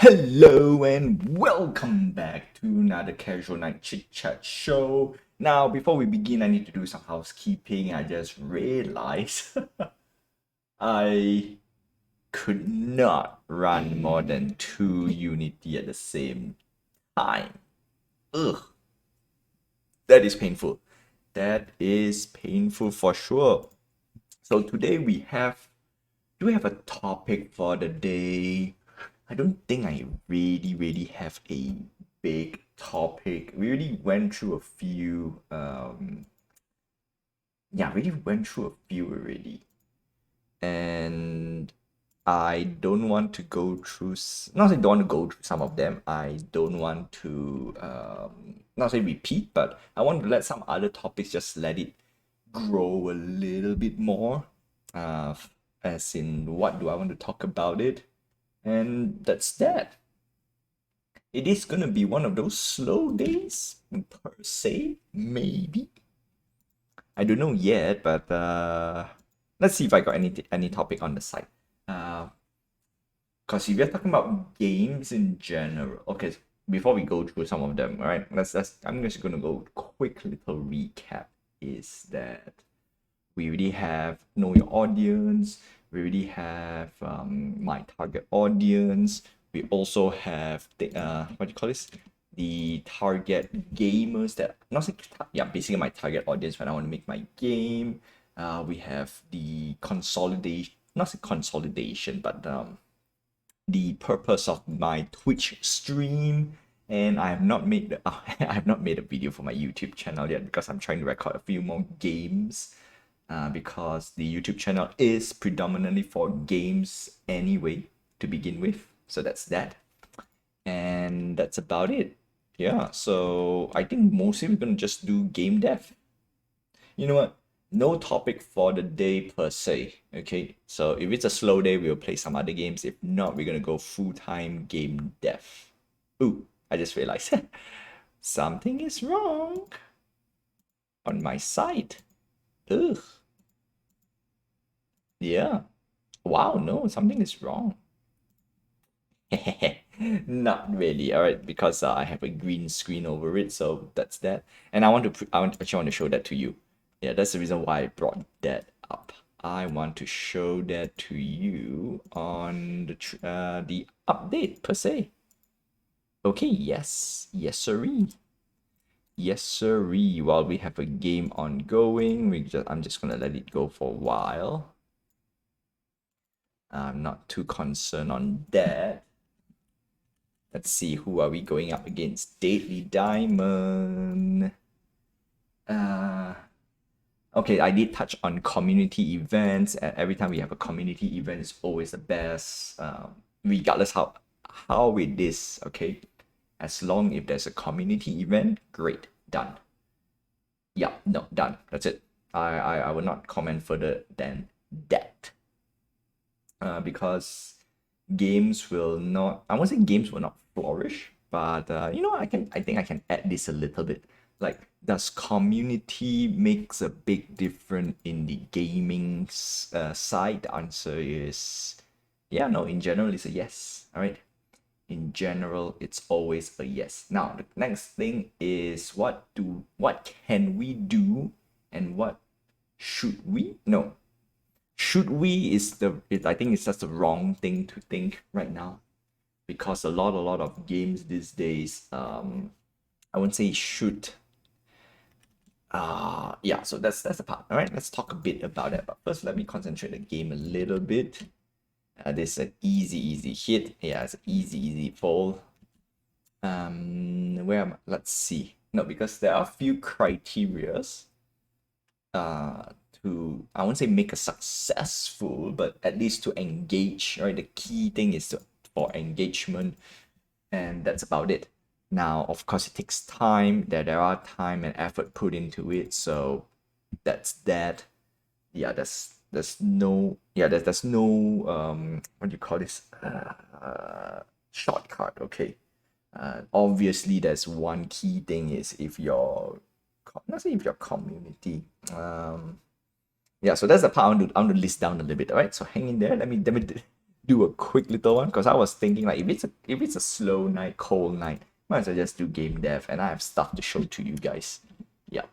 Hello and welcome back to another casual night chit chat show. Now, before we begin, I need to do some housekeeping. I just realized I could not run more than two Unity at the same time. Ugh, that is painful. That is painful for sure. So today do we have a topic for the day? I don't think I really have a big topic. We already went through a few really went through a few already. And I don't want to go through not say don't want to go through some of them. I don't want to not say repeat, but I want to let some other topics just let it grow a little bit more. Uh as in what do I want to talk about it? And that's that. It is gonna be one of those slow days per se, maybe. I don't know yet, but let's see if I got any topic on the side. Because if you're talking about games in general, okay. Before we go through some of them, all right? Let's. I'm just gonna go quick little recap. Is that we already have know your audience. We already have my target audience. We also have the what do you call this? The target gamers that not say yeah, basically my target audience when I want to make my game. We have the consolidation, not say consolidation, but the purpose of my Twitch stream. And I have not made I have not made a video for my YouTube channel yet because I'm trying to record a few more games. Because the YouTube channel is predominantly for games anyway to begin with. So that's that. And that's about it. Yeah, so I think mostly we're gonna just do game dev. You know what? No topic for the day per se. Okay, so if it's a slow day, we'll play some other games. If not, we're gonna go full-time game dev. Ooh, I just realized something is wrong on my side. Ugh. Yeah. Wow, no, something is wrong. Not really, all right, because I have a green screen over it, so that's that. And actually want to show that to you. Yeah, that's the reason why I brought that up. I want to show that to you on the update per se. Okay, yes sirree. Yes sirree. While we have a game ongoing, I'm just gonna let it go for a while. I'm not too concerned on that. Let's see, who are we going up against? Deadly Diamond. Okay, I did touch on community events. Every time we have a community event, it's always the best. Regardless how it is, okay? As long if there's a community event, great, done. Yeah, no, done. That's it. I will not comment further than that. Because games will not, I won't say games will not flourish, but I think I can add this a little bit. Like, does community makes a big difference in the gaming side? The answer is yeah, no, in general it's a yes. All right, in general it's always a yes. Now the next thing is what can we do and what should we? No, should we I think it's just the wrong thing to think right now, because a lot of games these days, I wouldn't say should. Yeah, so that's the part. All right, let's talk a bit about that, but first let me concentrate the game a little bit. This is an easy hit. Yeah, it's an easy fall. Where am I? Let's see. No, because there are a few criterias to, I won't say make a successful, but at least to engage, right? The key thing is for engagement, and that's about it. Now, of course, it takes time. There are time and effort put into it, so that's that. Yeah, there's no what do you call this, shortcut. Okay. Obviously, there's one key thing is if your not say if your community, yeah, so that's the part I want to list down a little bit. All right, so hang in there. Let me do a quick little one because I was thinking like if it's a slow night, cold night, might as well just do game dev, and I have stuff to show to you guys. Yeah.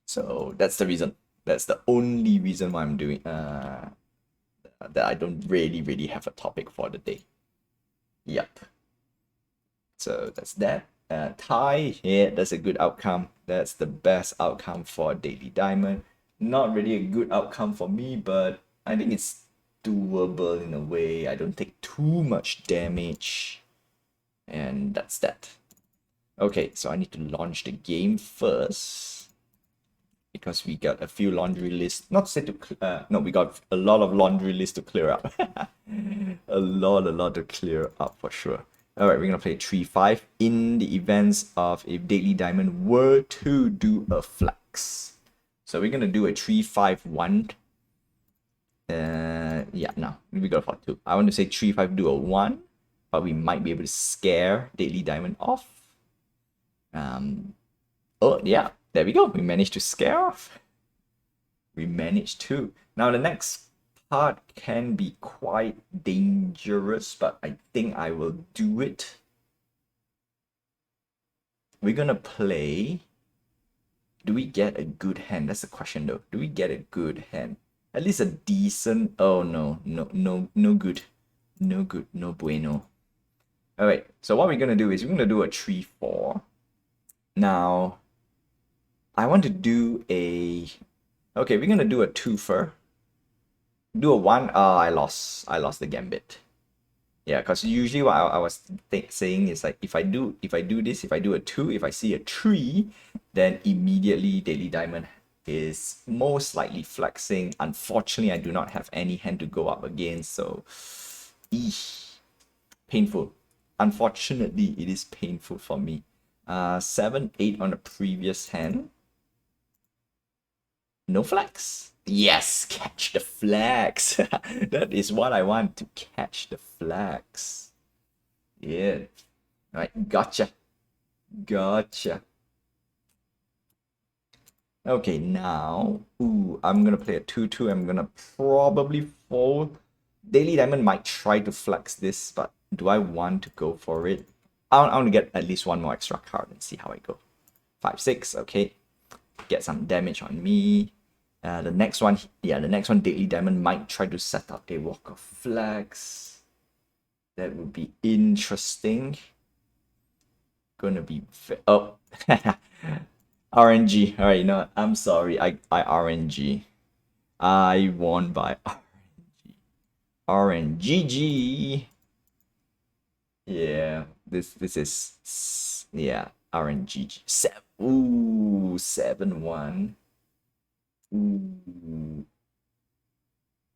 So that's the reason. That's the only reason why I'm doing that I don't really have a topic for the day. Yep. So that's that. Tie, yeah, that's a good outcome. That's the best outcome for Daily Diamond. Not really a good outcome for me, but I think it's doable in a way. I don't take too much damage. And that's that. Okay, so I need to launch the game first. Because we got a few laundry lists. Not to say to... no, we got a lot of laundry lists to clear up. a lot to clear up for sure. Alright, we're gonna play 3-5 in the events of if Daily Diamond were to do a flex. So we're gonna do a 3-5-1. Yeah, no, we got for 2. I want to say 3-5 do a 1, but we might be able to scare Daily Diamond off. Oh yeah, there we go. We managed to scare off. We managed to. Now the next part can be quite dangerous, but I think I will do it. We're gonna play. Do we get a good hand? That's the question though. Do we get a good hand? At least a decent. Oh no good. No good, no bueno. Alright, so what we're gonna do is we're gonna do a 3-4. Now I want to do a... Okay, we're gonna do a 2-fer. Do a 1. I lost the gambit. Yeah, because usually what I was saying is like if I do this, if I do a 2, if I see a 3, then immediately Daily Diamond is most likely flexing. Unfortunately, I do not have any hand to go up against, so painful. Unfortunately, it is painful for me. 7-8 on the previous hand. No flex. Yes, catch the flags. That is what I want, to catch the flags. Yeah. All right, gotcha. Okay, now, I'm gonna play a 2-2. I'm gonna probably fold. Daily Diamond might try to flex this, but do I want to go for it? I want to get at least one more extra card and see how I go. 5-6, okay. Get some damage on me. The next one, Daily Diamond might try to set up a Walk of Flags. That would be interesting. Gonna be... Oh! RNG. Alright, you know what? I'm sorry. I RNG. I won by RNG. RNGG. Yeah, this is... Yeah, RNGG. 7-1. Ooh.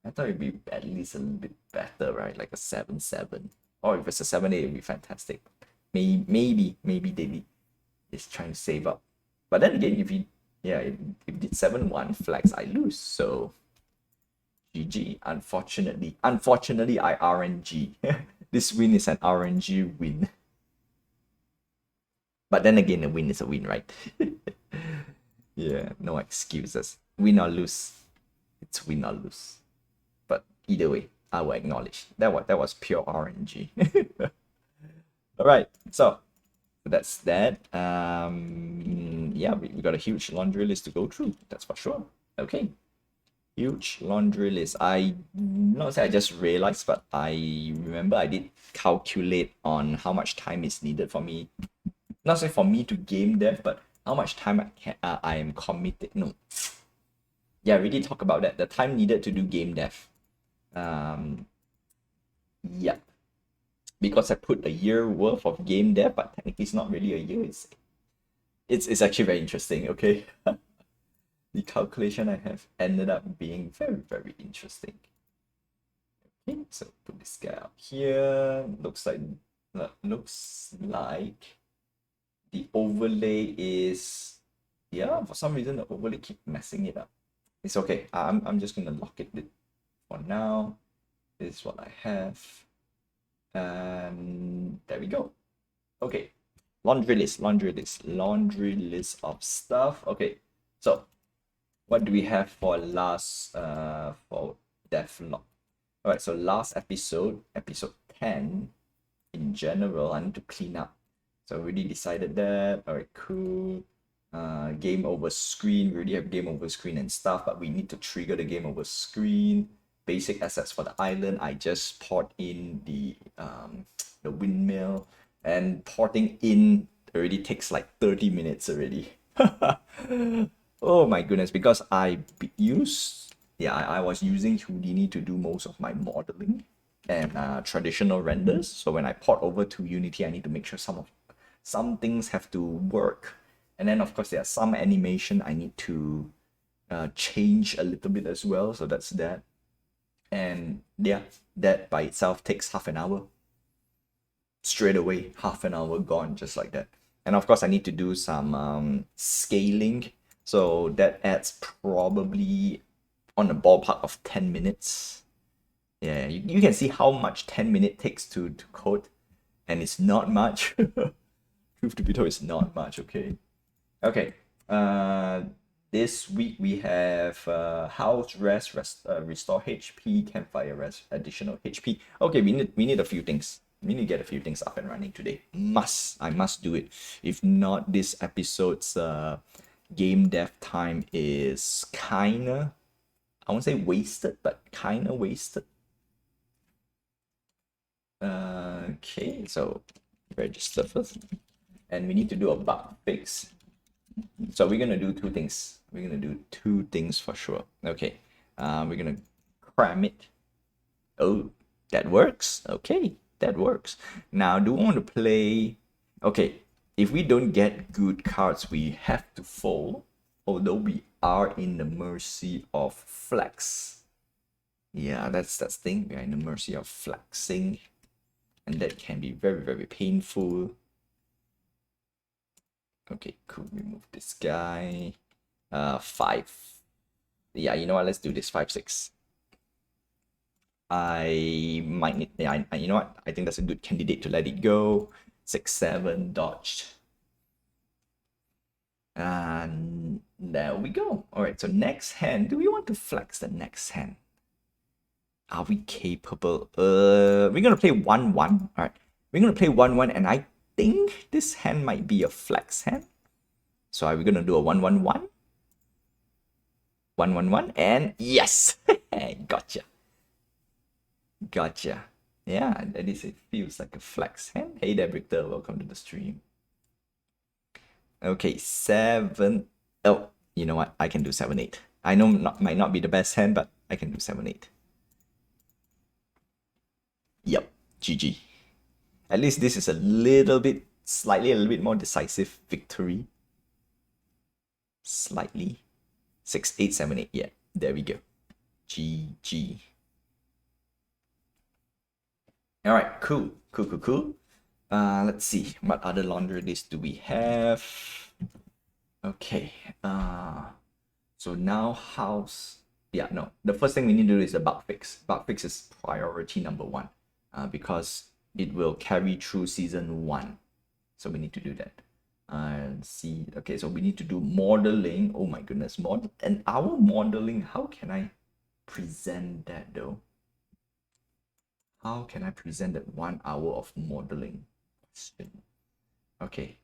I thought it'd be at least a little bit better, right? Like a 7-7. Or if it's a 7-8, it'd be fantastic. Maybe Daily is trying to save up. But then again, if it did 7-1 flags, I lose. So GG. Unfortunately, I RNG. This win is an RNG win. But then again, a win is a win, right? Yeah, no excuses. Win or lose, it's win or lose. But either way, I will acknowledge that was pure RNG. All right, so that's that. Yeah, we got a huge laundry list to go through. That's for sure. Okay, huge laundry list. I not say I just realized, but I remember I did calculate on how much time is needed for me. Not say for me to game dev, but how much time I am committed. No. Yeah, we did talk about that. The time needed to do game dev. Yeah. Because I put a year worth of game dev, but technically it's not really a year. It's actually very interesting, okay? The calculation I have ended up being very interesting. Okay, so put this guy up here. Looks like the overlay is, yeah, for some reason the overlay keep messing it up. It's okay. I'm just gonna lock it for now. This is what I have. And there we go. Okay. Laundry list of stuff. Okay. So what do we have for last for Deathlock? All right, so last episode, episode 10, in general, I need to clean up. So I already decided that. All right, cool. Game over screen. We already have game over screen and stuff, but we need to trigger the game over screen. Basic assets for the island. I just port in the windmill, and porting in already takes like 30 minutes already. Oh my goodness, because I was using Houdini to do most of my modeling and traditional renders. So when I port over to Unity, I need to make sure some things have to work. And then of course there are some animation I need to change a little bit as well. So that's that. And yeah, that by itself takes half an hour. Straight away, half an hour gone, just like that. And of course I need to do some scaling. So that adds probably on a ballpark of 10 minutes. Yeah, you can see how much 10 minutes takes to code, and it's not much. Truth to be told, it's not much, okay? Okay, this week we have house restore HP, campfire rest, additional HP. Okay, we need a few things. We need to get a few things up and running today. I must do it. If not, this episode's game dev time is kinda, I won't say wasted, but kinda wasted. Okay, so register first, and we need to do a bug fix. So we're gonna do two things. We're gonna do two things for sure. Okay, we're gonna cram it. Oh, that works. Okay, that works. Now, do we want to play? Okay, if we don't get good cards, we have to fold. Although we are in the mercy of flex. Yeah, that's the thing. We are in the mercy of flexing, and that can be very, very painful. Okay, cool. Remove this guy. 5. Yeah, you know what? Let's do this. 5, 6. I might need. Yeah, you know what? I think that's a good candidate to let it go. 6, 7, dodged. And there we go. All right. So next hand. Do we want to flex the next hand? Are we capable? We're gonna play 1-1. All right. We're gonna play 1-1, and I think this hand might be a flex hand. So are we gonna do a 1-1-1? 1-1-1, and yes! Gotcha. Gotcha. Yeah, at least it feels like a flex hand. Hey there, Victor. Welcome to the stream. Okay, 7. Oh, you know what? I can do 7-8. I know might not be the best hand, but I can do 7-8. Yep, GG. At least this is a little bit more decisive victory. Slightly. 6, 8, 7, 8. Yeah, there we go. GG. All right, cool. Let's see, what other laundry list do we have? Okay. So now house. Yeah, no. The first thing we need to do is the bug fix. Bug fix is priority number 1, because it will carry through season 1. So we need to do that. And see. Okay, so we need to do modeling. Oh my goodness, and our modeling. How can I present that though? How can I present that 1 hour of modeling? Okay,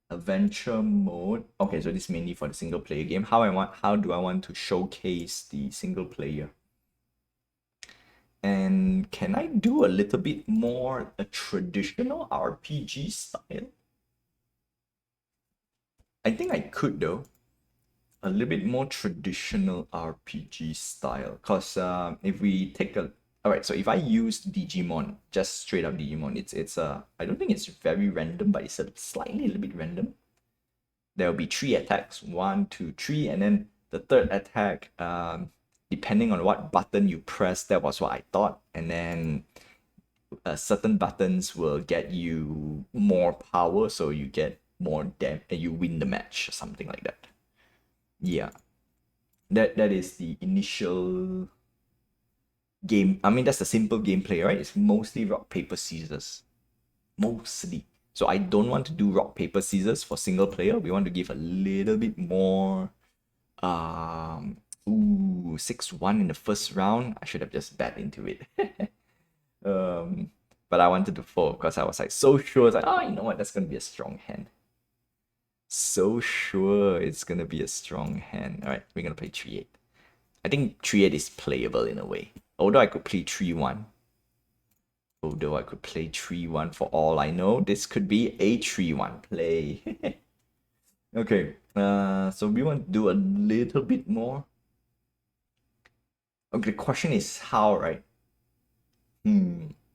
adventure mode. Okay, so this is mainly for the single player game. How do I want to showcase the single player? And can I do a little bit more a traditional RPG style? I think I could though. A little bit more traditional RPG style. Cause if we take a Alright, so if I use Digimon, just straight up Digimon, it's I don't think it's very random, but it's slightly a little bit random. There will be 3 attacks, 1, 2, 3, and then the third attack, depending on what button you press, that was what I thought, and then certain buttons will get you more power, so you get more damage, and you win the match, or something like that. Yeah, that is the initial game. I mean, that's the simple gameplay, right? It's mostly rock paper scissors, mostly. So I don't want to do rock paper scissors for single player. We want to give a little bit more 6-1 in the first round. I should have just bet into it. But I wanted to fold because I was like so sure. It's like, oh, you know what? That's gonna be a strong hand. So sure it's gonna be a strong hand. All right, we're gonna play 3-8. I think 3-8 is playable in a way. Although I could play 3-1. Although I could play 3-1 for all I know, this could be a 3-1 play. Okay, so we want to do a little bit more. Okay, the question is how, right?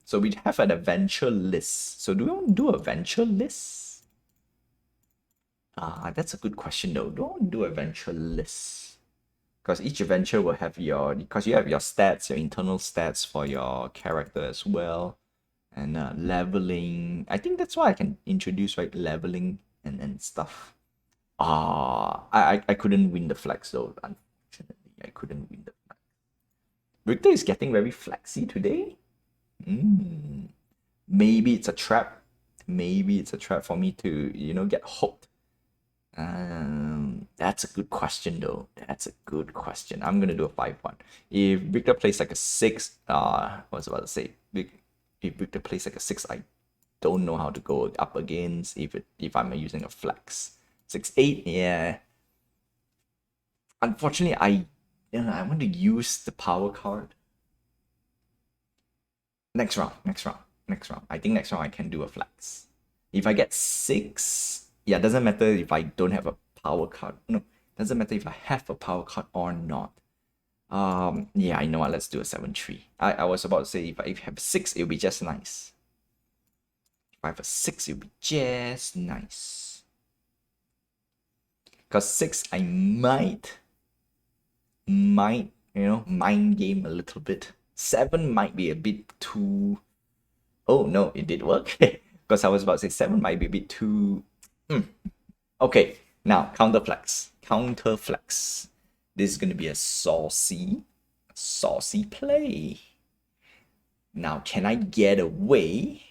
So we have an adventure list. So do we want to do a adventure list? That's a good question though. Do I want to do adventure list? Because each adventure will have because you have your stats, your internal stats for your character as well. And leveling. I think that's why I can introduce, right? Leveling and stuff. I couldn't win the flex though. Unfortunately, I couldn't win the flex. Victor is getting very flexy today. Maybe it's a trap. Maybe it's a trap for me to, get hooked. That's a good question though. That's a good question. I'm gonna do a 5-1. If Victor plays like a 6, I was about to say, if Victor plays like a 6, I don't know how to go up against if I'm using a flex. 6-8, yeah. Unfortunately, I want to use the power card. Next round. I think next round I can do a flex. If I get 6, yeah, doesn't matter if I don't have a power card. No, doesn't matter if I have a power card or not. Yeah, I know what. Let's do a 7-3. I was about to say if I have 6, it'll be just nice. If I have a 6, it'll be just nice. Because 6, I might, mind game a little bit. 7 might be a bit too. Oh no, it did work. Because I was about to say 7 might be a bit too. Okay, now counterflex. This is gonna be a saucy play. Now, can I get away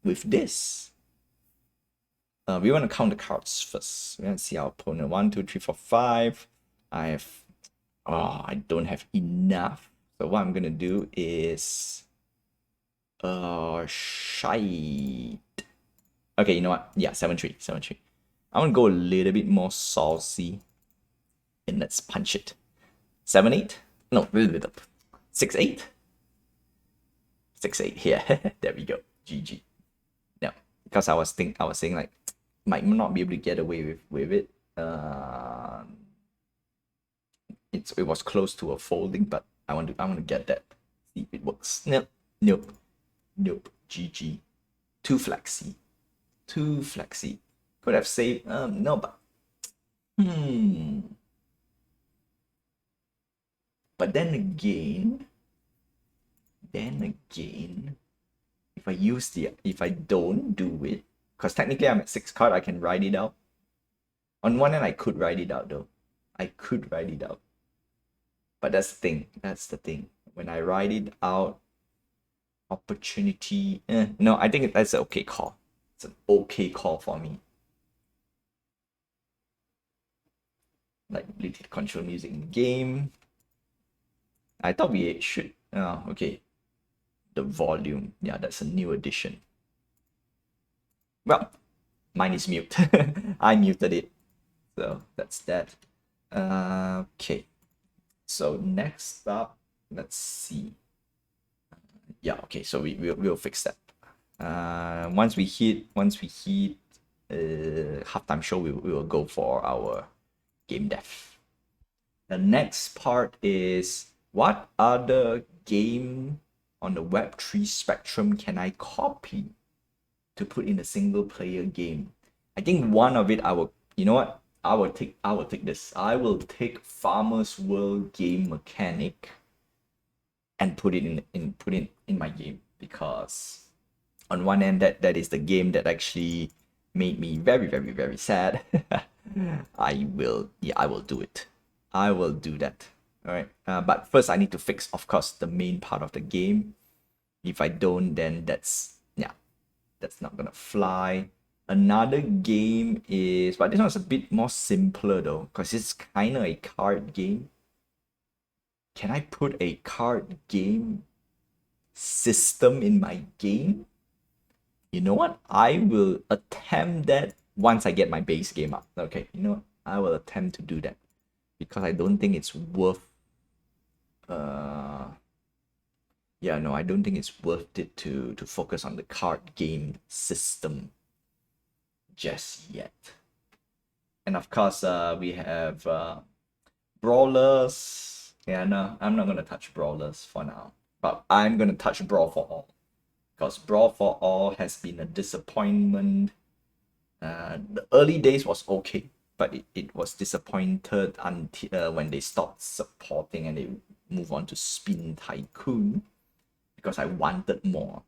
with this? We want to count the cards first. We want to see our opponent. 1, 2, 3, 4, 5. I don't have enough. So what I'm gonna do is shite. Okay, you know what? Yeah, 7-3. I want to go a little bit more saucy. And let's punch it. 7-8? No, a little bit up. 6-8? 6-8, yeah. There we go. GG. Yeah, because I was saying like might not be able to get away with it. It was close to a folding, but I want to get that. See if it works. Nope. GG. Too flexy. Could have saved. No, but But then again, if I don't do it, because technically I'm at 6 card, I can ride it out. On one end, I could ride it out though. But that's the thing. When I ride it out, opportunity. No, I think that's an okay call. It's an okay call for me. Like ability to control music in the game. I thought we should. Oh, okay. The volume. Yeah, that's a new addition. Well, mine is mute. I muted it. So that's that. Okay. So next up, let's see. Yeah, okay. So we'll fix that. Once we hit halftime show, we will go for our game dev. The next part is what other game on the Web3 spectrum can I copy to put in a single player game? I think one of it I will, you know what? I will take this. I will take Farmer's World game mechanic and put it in my game, because on one end that is the game that actually made me very, very, very sad. I will do it. I will do that. All right. But first I need to fix, of course, the main part of the game. If I don't, then that's not gonna fly. Another game is, but this one's a bit more simpler though, because it's kind of a card game. can I put a card game system in my game? You know what? I will attempt that once I get my base game up. Okay, you know what? I will attempt to do that because I don't think it's worth. Yeah, no, I don't think it's worth it to focus on the card game system just yet. And of course, we have brawlers. Yeah, no, I'm not gonna touch brawlers for now, but I'm gonna touch Brawl for All because Brawl for All has been a disappointment. The early days was okay, but it was disappointed until when they stopped supporting and they move on to Spin Tycoon because I wanted more.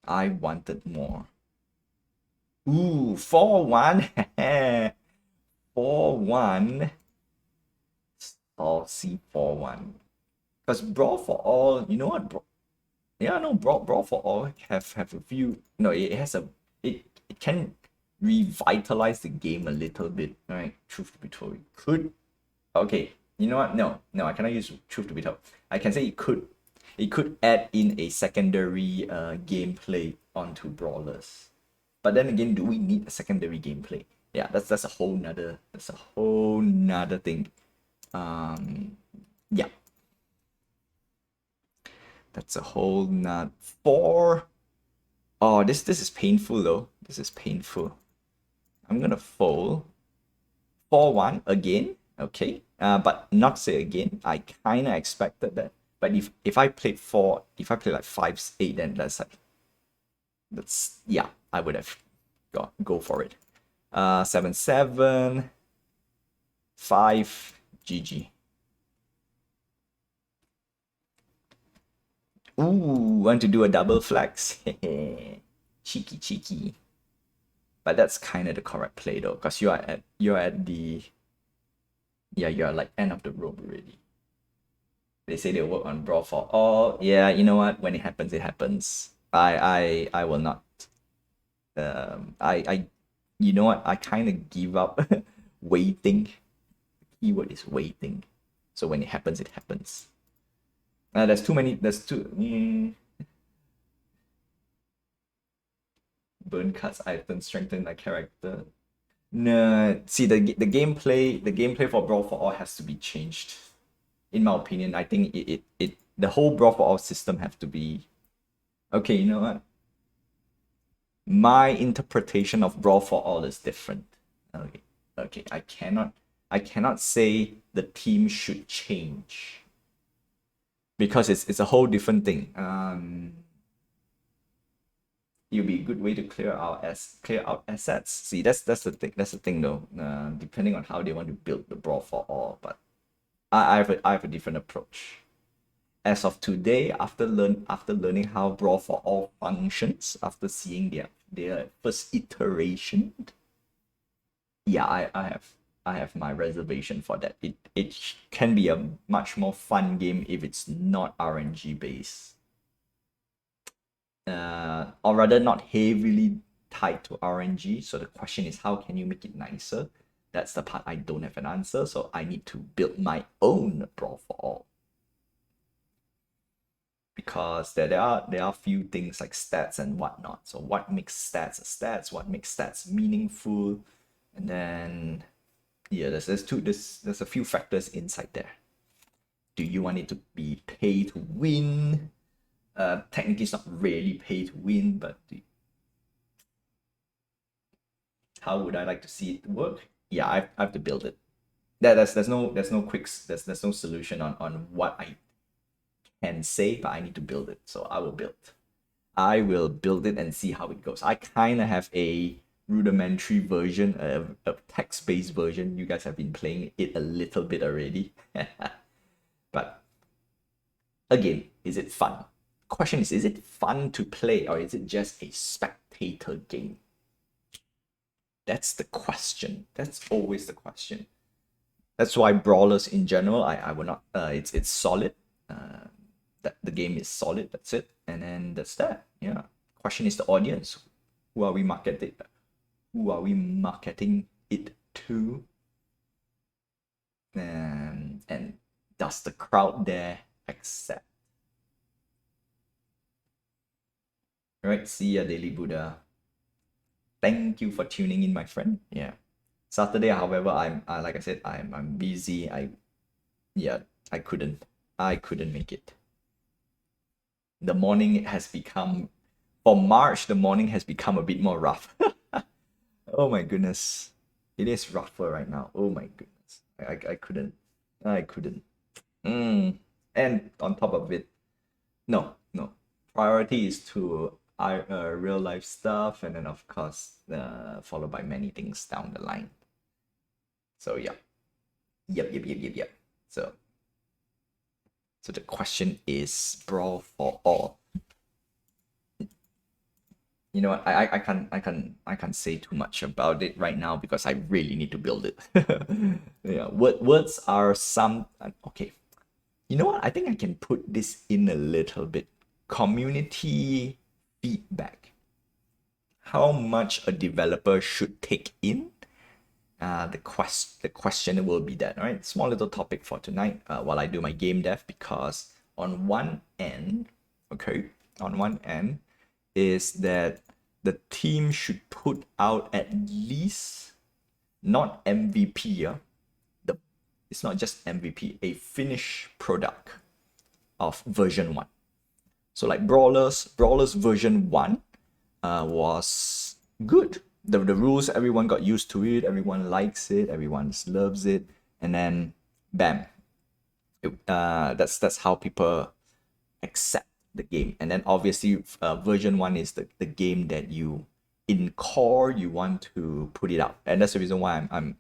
I wanted more. Ooh, 4-1. 4-1. Saucy 4-1. Because Brawl for All, you know what? Yeah, no, Brawl for All have a few. No, it has a. It can revitalize the game a little bit, right? Truth to be told, it could. Okay, you know what? No, I cannot use truth to be told. I can say it could. It could add in a secondary gameplay onto brawlers. But then again, do we need a secondary gameplay? Yeah, that's a whole nother thing. Yeah. That's a whole nother four. Oh, this is painful though. This is painful. I'm gonna fold 4-1 again. Okay. But not say again. I kinda expected that. But if I played if I play like 5-8, then that's yeah, I would have go for it. 7-7, 5, GG. Ooh, want to do a double flex? Cheeky. But that's kind of the correct play though, because you're at the you're like end of the rope already. They say they work on Brawl for All. Yeah, you know what? When it happens, it happens. I will not. I you know what? I kind of give up waiting. The keyword is waiting. So when it happens, it happens. There's too many. There's too. Burn cards, items, strengthen my character. No, see the gameplay for Brawl for All has to be changed. In my opinion, I think it the whole Brawl for All system have to be. Okay, you know what? My interpretation of Brawl for All is different. Okay. I cannot say the team should change because it's a whole different thing. It'll be a good way to clear out assets. See, that's the thing. That's the thing though. Depending on how they want to build the Brawl for All, but I have a different approach. As of today, after learning how Brawl for All functions, after seeing their first iteration, yeah, I have my reservation for that. It can be a much more fun game if it's not RNG based. Or rather not heavily tied to RNG. So the question is, how can you make it nicer? That's the part I don't have an answer, so I need to build my own Brawl for All. Because there are few things like stats and whatnot. So what makes stats, what makes stats meaningful, and then yeah, there's a few factors inside there. Do you want it to be pay to win? Technically it's not really pay to win, but how would I like to see it work? Yeah, I have to build it. There's no quick there's no solution on what I can say, but I need to build it. So I will build it and see how it goes. I kind of have a rudimentary version, a text-based version. You guys have been playing it a little bit already. But again, is it fun? Question is it fun to play or is it just a spectator game? That's the question. That's always the question. That's why brawlers in general, I will not. It's solid. That the game is solid. That's it, and then that's that. Yeah. Question is the audience. Who are we marketing? Who are we marketing it to? And Does the crowd there accept? Alright, see ya, Daily Buddha. Thank you for tuning in, my friend. Yeah. Saturday, however, I'm like I said, I'm busy. I couldn't make it. The morning has become, for March, the morning has become a bit more rough. Oh my goodness. It is rougher right now. Oh my goodness. I couldn't. And on top of it, no. Priority is to real life stuff, and then of course, followed by many things down the line. So yeah. Yep. So the question is, Brawl for all. You know what? I can't say too much about it right now because I really need to build it. Yeah. Words are some okay. You know what? I think I can put this in a little bit. Community feedback. How much a developer should take in? The question will be that, right? Small little topic for tonight while I do my game dev, because on one end is that the team should put out at least, not MVP, it's not just MVP, a finished product of version 1. So like Brawlers version 1 was good. The rules, everyone got used to it, everyone likes it, everyone loves it, and then bam, that's how people accept the game. And then obviously version 1 is the game that you, in core, you want to put it out, and that's the reason why I'm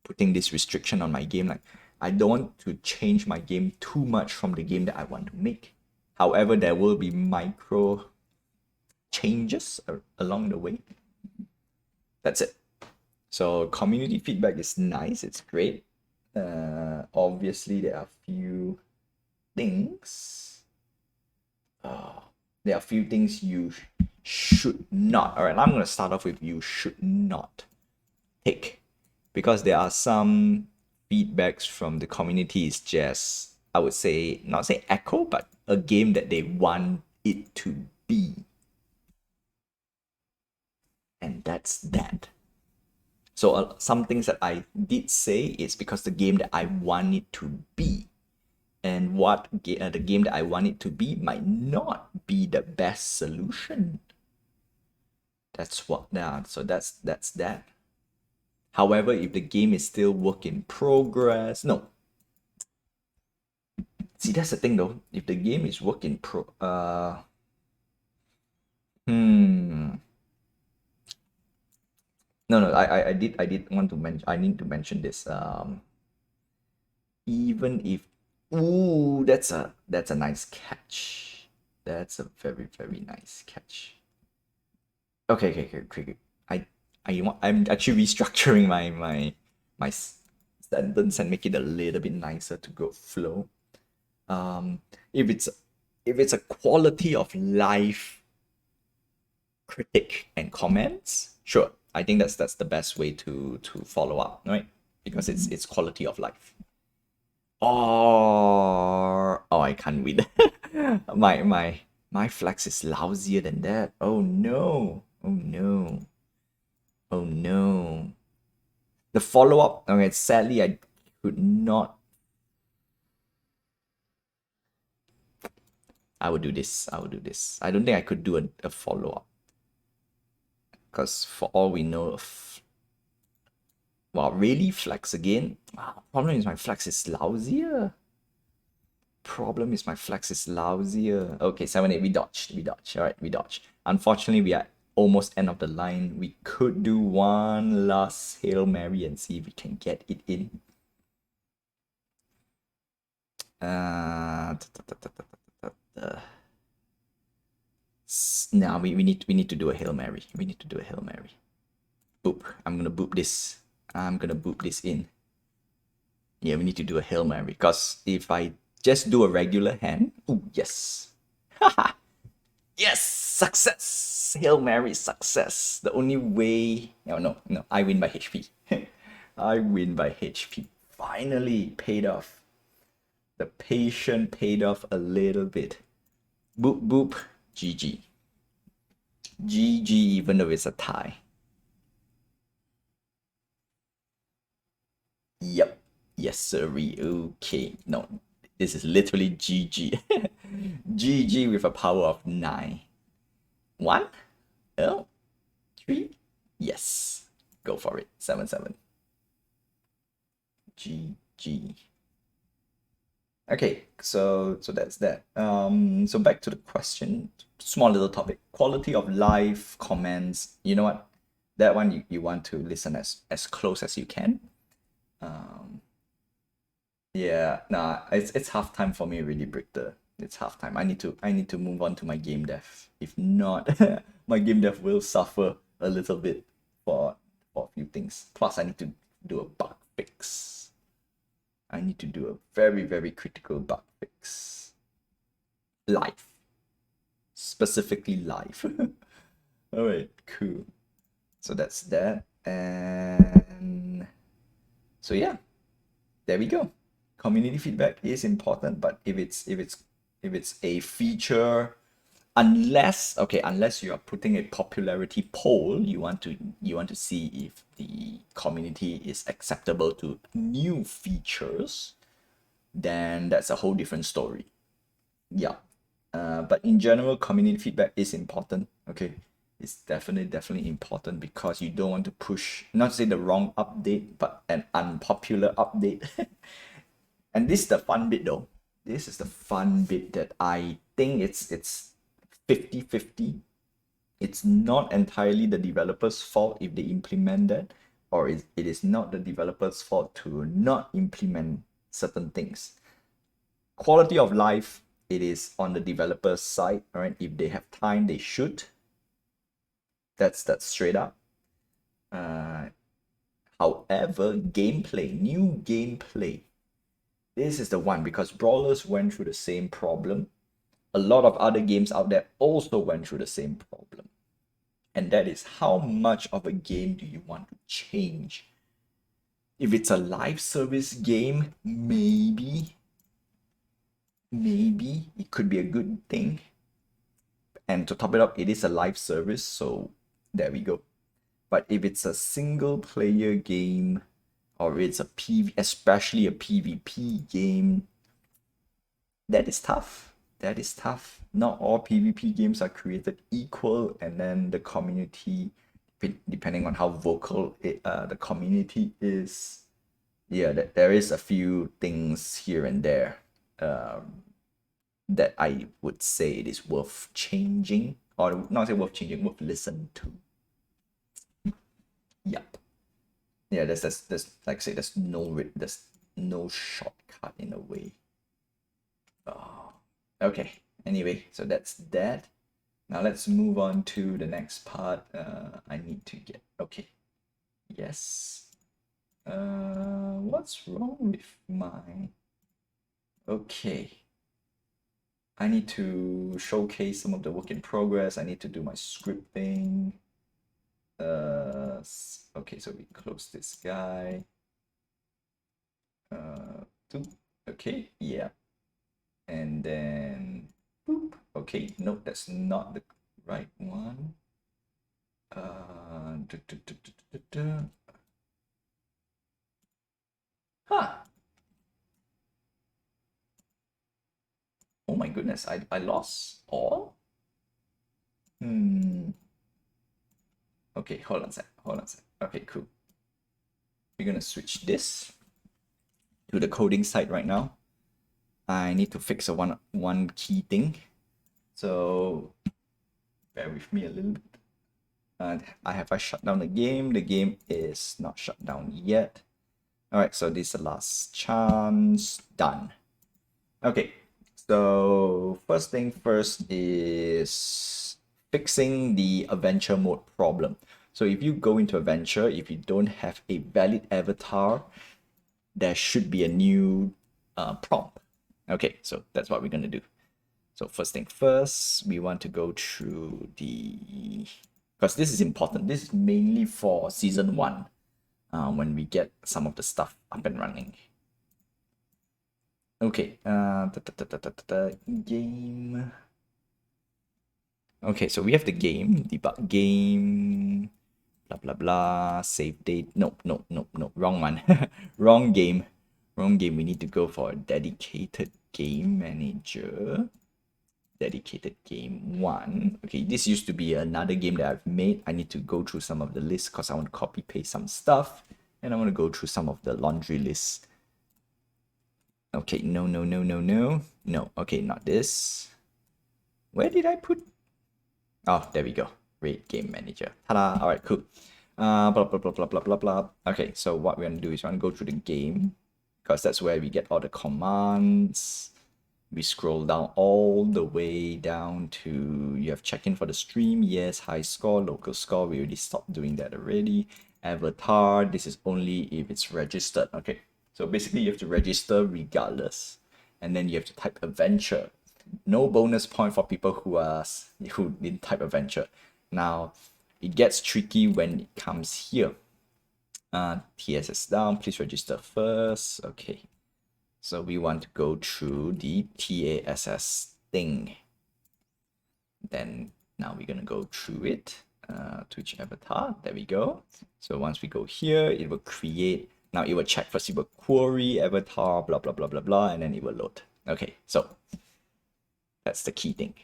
putting this restriction on my game. Like, I don't want to change my game too much from the game that I want to make. However, there will be micro changes along the way. That's it. So community feedback is nice, it's great. Obviously there are few things you should not. All right, I'm going to start off with you should not take, because there are some feedbacks from the community is just, I would say, not say echo, but a game that they want it to be. And that's that. So some things that I did say is because the game that I want it to be. And the game that I want it to be might not be the best solution. That's what so that's that. However, if the game is still work in progress, no. See, that's the thing though. If the game is work in No, I did want to mention, I need to mention this. Even if, ooh, that's a nice catch. That's a very, very nice catch. Okay. I'm actually restructuring my sentence and make it a little bit nicer to go flow. If it's a quality of life critic and comments, sure, I think that's the best way to follow up, right? Because it's quality of life. Or I can't read. my flex is lousier than that. Oh no. The follow-up, okay, sadly I could not. I would do this. I don't think I could do a follow-up, because for all we know, well, really flex again. Problem is my flex is lousier. Okay, 7-8, we dodged. All right, we dodged. Unfortunately, we are almost end of the line. We could do one last Hail Mary and see if we can get it in. Now we need to do a Hail Mary. Boop. I'm gonna boop this in. Yeah, we need to do a Hail Mary, because if I just do a regular hand, ooh, yes. Yes, success. Hail Mary, success. The only way, no, I win by HP. I win by HP. Finally paid off. The patience paid off a little bit. Boop boop. GG. GG, even though it's a tie. Yep. Yes, sir. Okay. No, this is literally GG. GG with a power of 9. 1? Oh, 3? Yes. Go for it. 7-7. GG. Okay, so that's that. So back to the question. Small little topic. Quality of life, comments. You know what? That one you want to listen as close as you can. Yeah, nah, it's half time for me really, Brichter. It's half time. I need to move on to my game dev. If not, my game dev will suffer a little bit for a few things. Plus I need to do a bug fix. I need to do a very, very critical bug fix. Live. Specifically live. Alright, cool. So that's that. And so yeah, there we go. Community feedback is important, but if it's a feature, unless you are putting a popularity poll, you want to see if the community is acceptable to new features, then that's a whole different story. Yeah. But in general, community feedback is important. Okay, it's definitely important because you don't want to push, not say the wrong update, but an unpopular update. And this is the fun bit though. This is the fun bit that I think it's 50-50. It's not entirely the developer's fault if they implement that, or it is not the developer's fault to not implement certain things. Quality of life, it is on the developer's side, all right? If they have time, they should. That's straight up. However, new gameplay. This is the one because Brawlers went through the same problem. A lot of other games out there also went through the same problem. And that is how much of a game do you want to change? If it's a live service game, maybe it could be a good thing. And to top it up, it is a live service, so there we go. But if it's a single player game, or it's especially a PvP game, that is tough. That is tough. Not all PvP games are created equal, and then the community, depending on how vocal the community is, yeah, there is a few things here and there that I would say it is worth changing, or not say worth changing, worth listening to. Yep. Yeah, there's like I say, there's no shortcut in a way. Oh, okay. Anyway, so that's that. Now let's move on to the next part. I need to get okay. Yes. What's wrong with my? Okay. I need to showcase some of the work in progress. I need to do my scripting. Okay, so we close this guy. Okay, yeah. And then, boop. Okay, no, that's not the right one. Huh. Oh my goodness, I lost all? Okay, hold on a sec. Okay, cool. We're gonna switch this to the coding side right now. I need to fix a one key thing. So bear with me a little bit. And I shut down the game. The game is not shut down yet. Alright, so this is the last chance. Done. Okay, so first thing first is fixing the adventure mode problem. So if you go into adventure, if you don't have a valid avatar, there should be a new prompt. Okay, so that's what we're gonna do. So first thing first, we want to go through because this is important. This is mainly for season 1, when we get some of the stuff up and running. Okay, game. Okay, so we have the game, debug game, blah blah blah, save date. Nope, nope, nope, nope, wrong one. Wrong game. Wrong game. We need to go for a dedicated game manager. Dedicated game one. Okay, this used to be another game that I've made. I need to go through some of the lists because I want to copy paste some stuff and I want to go through some of the laundry lists. Okay, no, no, no, no, no. No, okay, not this. Where did I put? Oh, there we go. Raid game manager. Ta-da! Alright, cool. Blah, blah, blah, blah, blah, blah, blah. Okay, so what we're gonna do is we're gonna go through the game because that's where we get all the commands. We scroll down all the way down to you have check-in for the stream. Yes, high score, local score. We already stopped doing that already. Avatar, this is only if it's registered. Okay, so basically you have to register regardless. And then you have to type adventure. No bonus point for people who didn't type adventure. Now, it gets tricky when it comes here. TSS down, please register first. Okay. So we want to go through the TASS thing. Then now we're gonna go through it. Twitch avatar, there we go. So once we go here, it will create, now it will check first, it will query avatar, blah, blah, blah, blah, blah, and then it will load. Okay, so that's the key thing.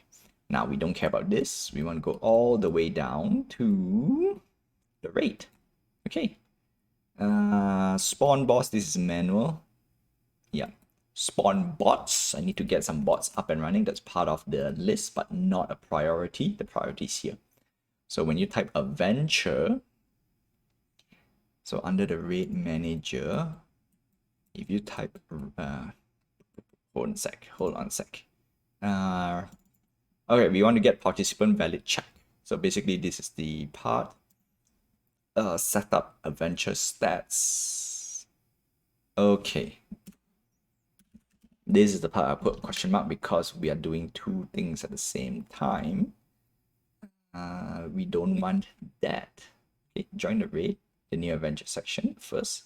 Now we don't care about this. We want to go all the way down to the rate. Okay. Spawn boss, this is manual. Yeah. Spawn bots. I need to get some bots up and running. That's part of the list, but not a priority. The priority is here. So when you type adventure, so under the raid manager, if you type, hold on a sec. Okay, we want to get participant valid check. So basically this is the part, setup adventure stats. Okay. This is the part I put question mark because we are doing two things at the same time. We don't want that. Okay, join the raid, the new adventure section first.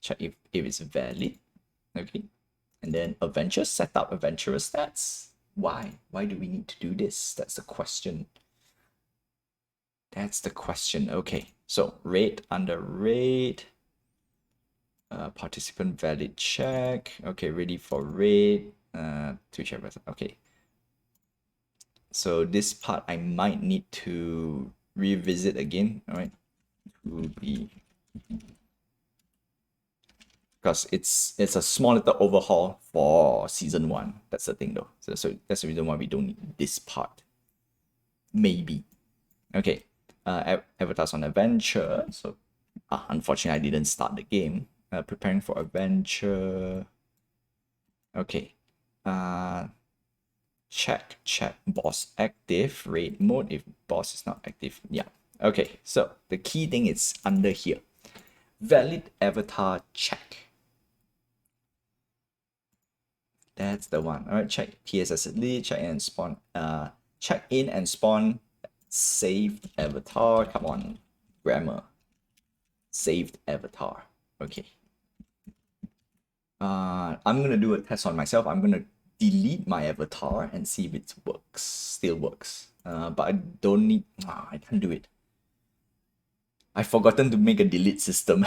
Check if it's valid. Okay. And then adventure setup adventurer stats. Why? Why do we need to do this? That's the question. That's the question. Okay. So raid under raid. Participant valid check. Okay, ready for raid. Twitch avatar. Okay. So this part I might need to revisit again. All right. To be, because it's a small little overhaul for season 1. That's the thing though. So that's the reason why we don't need this part. Maybe. Okay. Avatars on adventure. So unfortunately I didn't start the game. Preparing for adventure. Okay. Check boss active, raid mode if boss is not active. Yeah. Okay, so the key thing is under here. Valid avatar check. That's the one. All right, check TSS lead, check in and spawn, check in and spawn saved avatar. Come on, grammar. Saved avatar. Okay. I'm gonna do a test on myself. I'm gonna delete my avatar and see if it works. Still works. But I don't need. I can't do it. I've forgotten to make a delete system.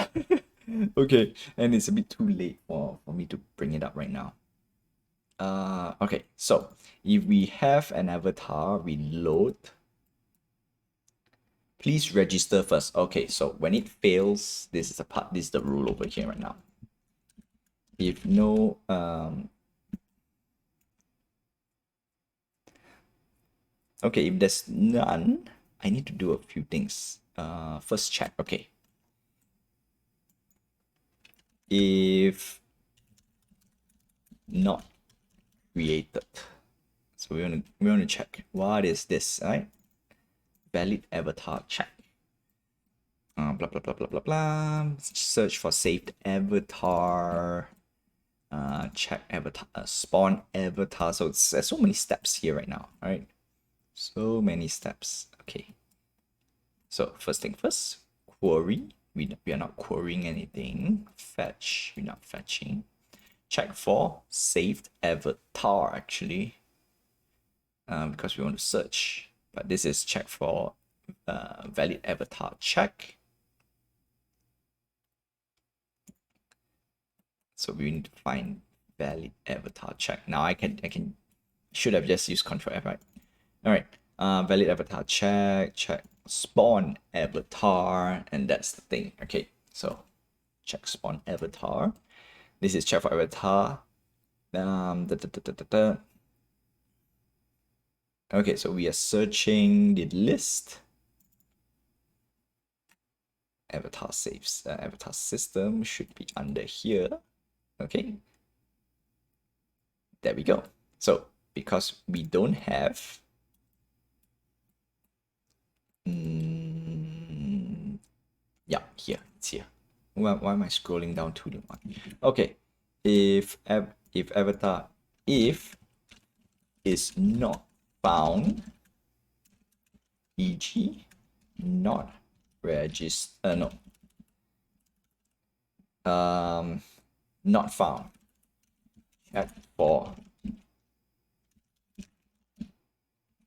Okay, and it's a bit too late for me to bring it up right now. Okay, so if we have an avatar, we load. Please register first. Okay, so when it fails, this is the rule over here right now. If no, okay, if there's none, I need to do a few things. First check, okay. If not created, so we want to check what is this, right? Valid avatar check. Blah blah blah blah blah blah. Search for saved avatar. Check avatar, spawn avatar. So there's so many steps here right now. All right, so many steps. Okay. So first thing first, query. We are not querying anything. Fetch. We're not fetching. check for saved avatar actually, because we want to search. But this is check for valid avatar check. So we need to find valid avatar check. Now I should have just used Control F, right? All right. Valid avatar check spawn avatar, and that's the thing. Okay, so check spawn avatar. This is check for avatar. Okay, so we are searching the list. Avatar saves. Avatar system should be under here. Okay. There we go. So because we don't have yeah, here, it's here. Why am I scrolling down to the one? Okay, if avatar if is not found, e.g. not register, not found,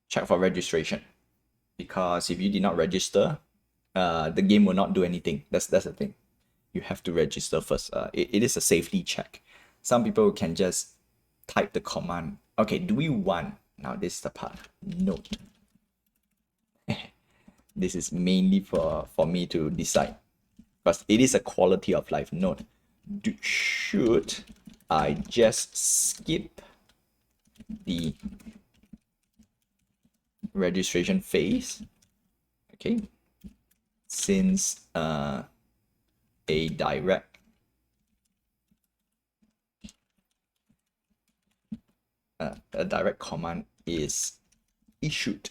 check for registration, because if you did not register, the game will not do anything. That's the thing. You have to register first. It is a safety check. Some people can just type the command. Okay, do we want, now this is the part, note. This is mainly for me to decide, because it is a quality of life note. Should I just skip the registration phase? Okay, since a direct command is issued.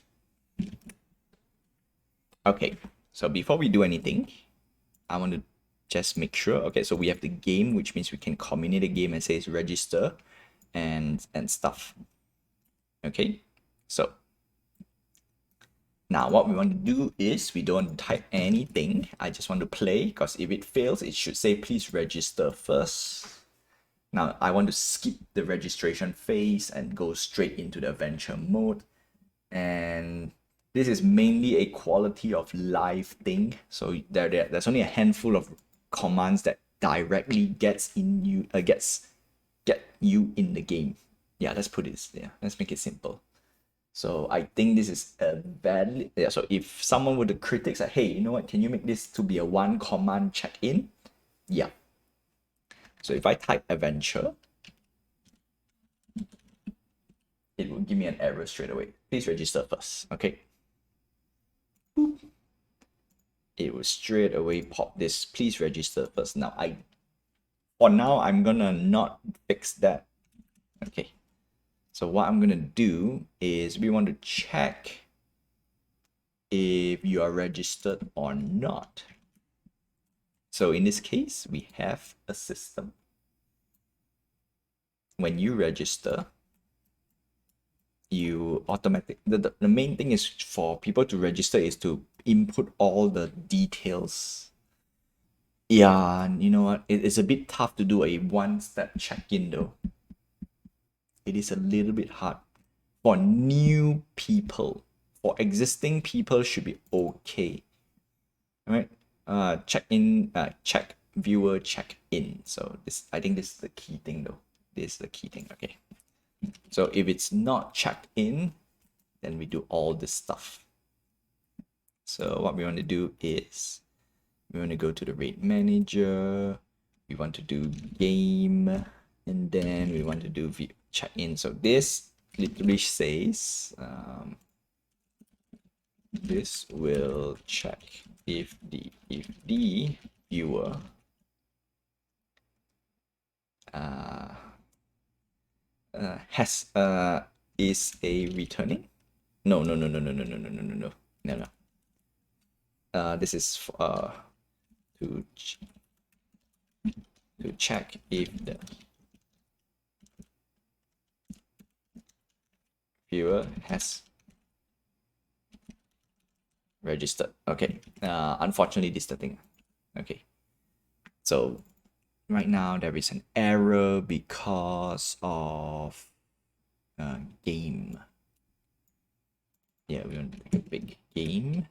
Okay, so before we do anything, I want to just make sure. Okay, so we have the game, which means we can communicate the game and say it's register and stuff. Okay, so now what we want to do is we don't want to type anything. I just want to play, because if it fails, it should say please register first. Now I want to skip the registration phase and go straight into the adventure mode. And this is mainly a quality of life thing. So there's only a handful of commands that directly get you in the game. Yeah, let's put it there. Let's make it simple. So I think this is a valid. Yeah, so if someone were to critique, say, hey, you know what? Can you make this to be a one command check-in? Yeah. So if I type adventure, it will give me an error straight away. Please register first. Okay. Boop. It will straight away pop this. Please register first. Now for now, I'm gonna not fix that. Okay. So what I'm gonna do is we want to check if you are registered or not. So in this case, we have a system. When you register, you automatically, the main thing is for people to register is to input all the details. Yeah, and you know what? It's a bit tough to do a one-step check-in though. It is a little bit hard for new people. For existing people should be okay. All right. Check in, check viewer, check in. So I think this is the key thing though. This is the key thing. Okay. So if it's not checked in, then we do all this stuff. So what we want to do is we want to go to the rate manager. We want to do game, and then we want to do view check in. So this literally says this will check if the viewer is a returning. No. This is to check if the viewer has registered. Okay. Unfortunately, this is the thing. Okay. So right now there is an error because of game. Yeah, we want to make a big game.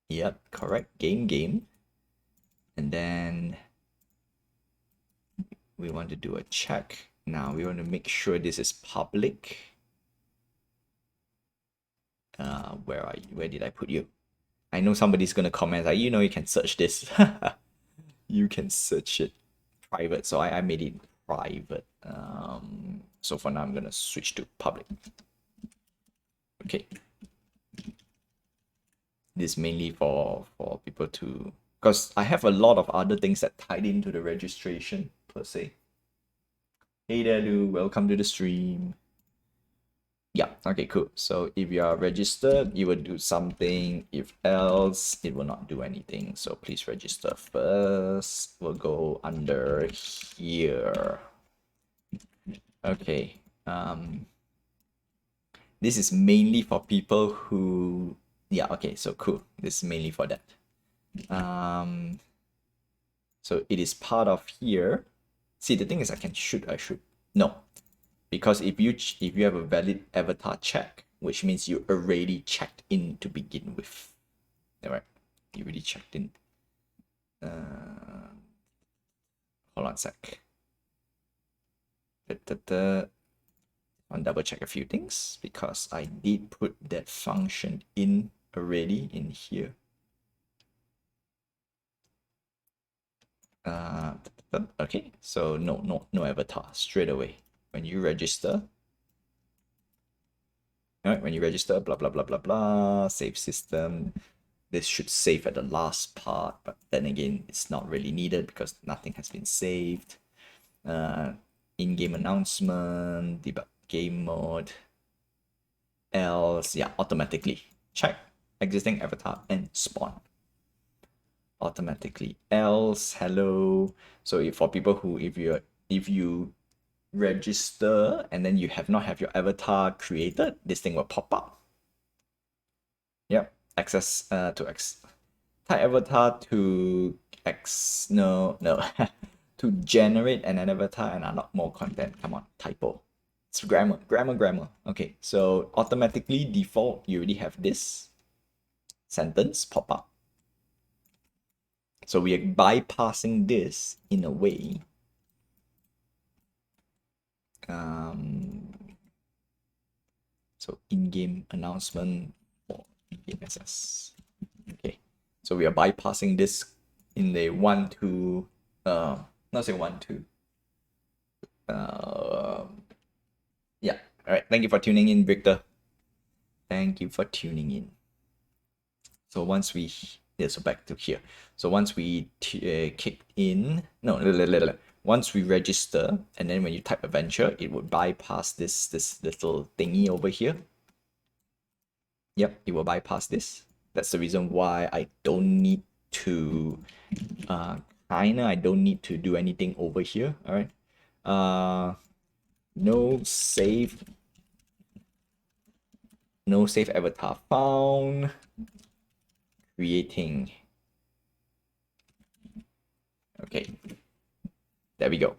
Yep, correct. Game. And then we want to do a check. Now we want to make sure this is public. Where are you? Where did I put you? I know somebody's gonna comment like, you can search this. You can search it private. So I made it private. So for now I'm gonna switch to public. Okay. This mainly for people to, because I have a lot of other things that tied into the registration per se. Hey there, Lou. Welcome to the stream. Yeah, okay, cool. So if you are registered, you will do something. If else, it will not do anything. So please register first. We'll go under here. Okay. This is mainly for people who, yeah, okay, so cool. This is mainly for that. So it is part of here. See, the thing is I should, no. Because if you have a valid avatar check, which means you already checked in to begin with. Alright, you already checked in. Hold on a sec. I'll double check a few things because I did put that function in already in here. Okay, so no avatar straight away when you register. All right, when you register, blah blah blah blah blah, save system. This should save at the last part, but then again, it's not really needed because nothing has been saved. In-game announcement, debug game mode, else, yeah, automatically check existing avatar and spawn automatically. Else, hello. So for people who, if you register and then you have not have your avatar created, this thing will pop up. Yep, access to type avatar to to generate an avatar and unlock more content. Come on, typo. It's grammar. Okay, so automatically default, you already have this sentence pop up. So we are bypassing this in a way. So in-game announcement for in-game SS. Okay, so we are bypassing this in the 1, 2, not say 1, 2. Yeah, all right. Thank you for tuning in, Victor. Thank you for tuning in. So once we, yeah, so back to here. So once we kick in, once we register, and then when you type adventure, it would bypass this little thingy over here. Yep, it will bypass this. That's the reason why I don't need to, I don't need to do anything over here. All right. No save avatar found. Creating. Okay, there we go.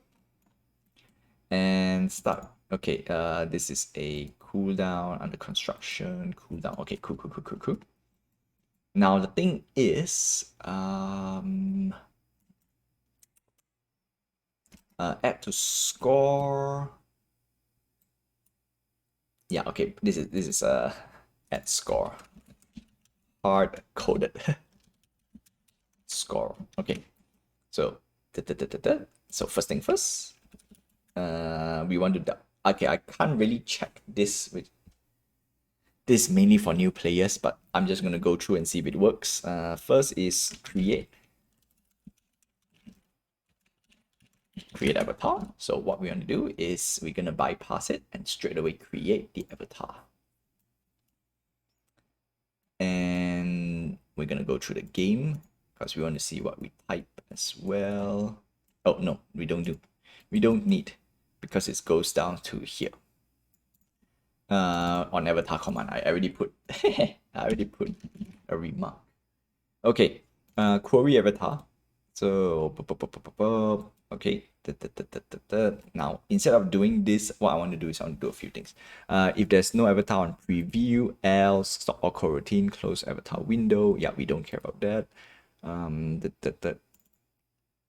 And start. Okay, this is a cooldown under construction. Cooldown. Okay, cool. Now the thing is, add to score. Yeah, okay. This is add score. Hard coded score. Okay, so so first thing first, we want to, okay, I can't really check this with this mainly for new players, but I'm just gonna go through and see if it works. First is create avatar. So what we're gonna do is we're gonna bypass it and straight away create the avatar. And we're gonna go through the game because we want to see what we type as well. Oh no, we don't need, because it goes down to here. On avatar command, I already put a remark. Okay, query avatar. So, okay. Now, instead of doing this, what I want to do is I want to do a few things. If there's no avatar on preview, else stop all coroutine, close avatar window. Yeah, we don't care about that.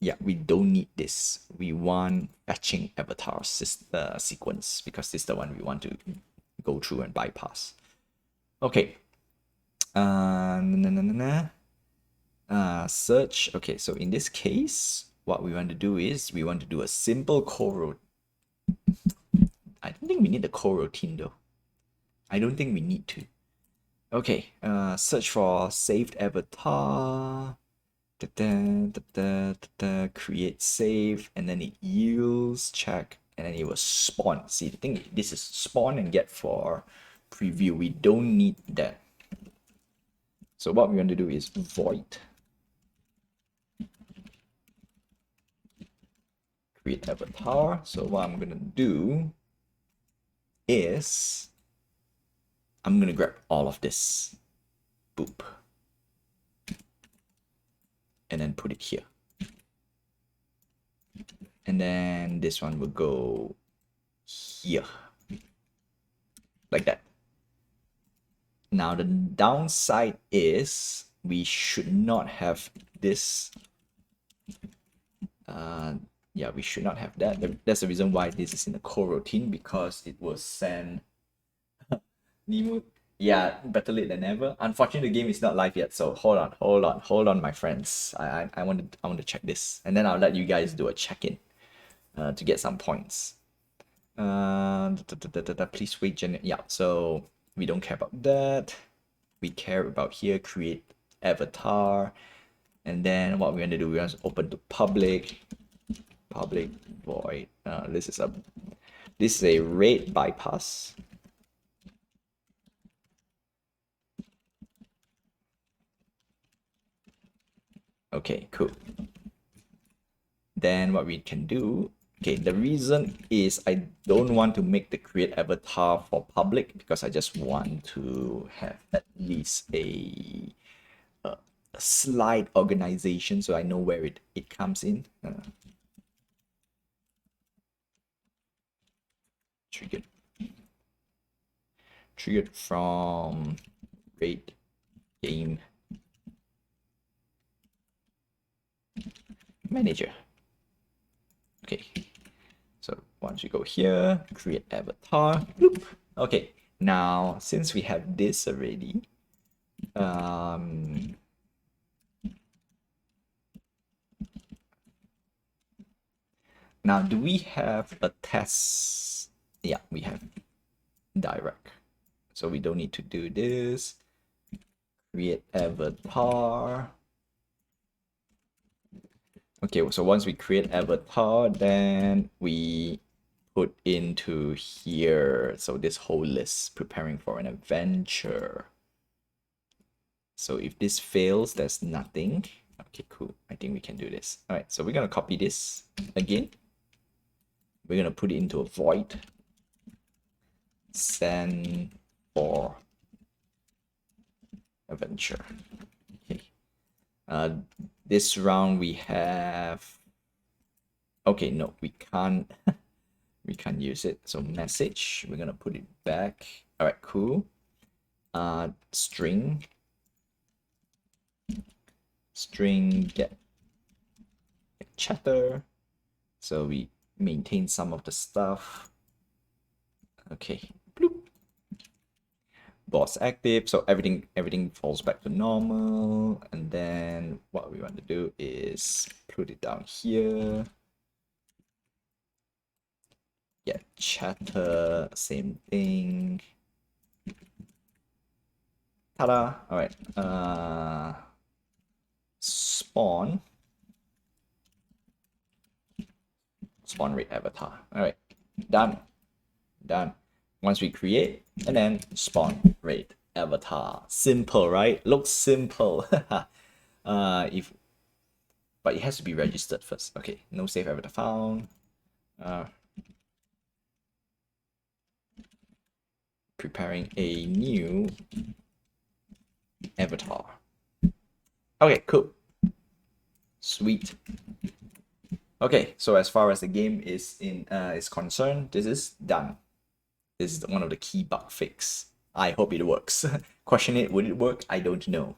Yeah, we don't need this. We want fetching avatar sequence because this is the one we want to go through and bypass. Okay. Search. Okay, so in this case, what we want to do is we want to do a simple coroutine. I don't think we need the coroutine though. I don't think we need to. Okay, search for saved avatar. Create save, and then it yields check, and then it will spawn. See, the thing, this is spawn and get for preview. We don't need that. So what we want to do is void create avatar. So what I'm gonna do is I'm gonna grab all of this, boop, and then put it here. And then this one will go here, like that. Now the downside is we should not have this. Yeah, we should not have that. That's the reason why this is in the coroutine, because it will send Nemo. Yeah, better late than never. Unfortunately, the game is not live yet, so hold on, my friends. I want to check this, and then I'll let you guys do a check-in to get some points. Please wait. Yeah, so we don't care about that. We care about here, create avatar, and then what we're gonna do, we're gonna open to public void. This is a rate bypass. Okay, cool. Then what we can do, okay, the reason is I don't want to make the create avatar for public, because I just want to have at least a slide organization so I know where it comes in. Triggered from rate game manager. Okay, so once you go here, create avatar. Bloop. Okay, now since we have this already, now do we have a test? Yeah, we have direct, so we don't need to do this. Create avatar. Okay, so once we create avatar, then we put into here, so this whole list, preparing for an adventure. So if this fails, there's nothing. Okay, cool. I think we can do this. All right, so we're gonna copy this again. We're gonna put it into a void. Send for adventure. Okay. This round we have. Okay, no, we can't. We can't use it. So message. We're gonna put it back. All right, cool. String get chatter. So we maintain some of the stuff. Okay, bloop. Boss active, so everything falls back to normal. And then what we want to do is put it down here. Yeah, chatter, same thing. Ta-da! All right. Spawn rate avatar. All right, done. Once we create, and then spawn rate avatar. Simple, right? Looks simple. But it has to be registered first. Okay, no save avatar found. Preparing a new avatar. Okay, cool. Sweet. Okay, so as far as the game is concerned, this is done. This is one of the key bug fix. I hope it works. Question it, would it work? I don't know.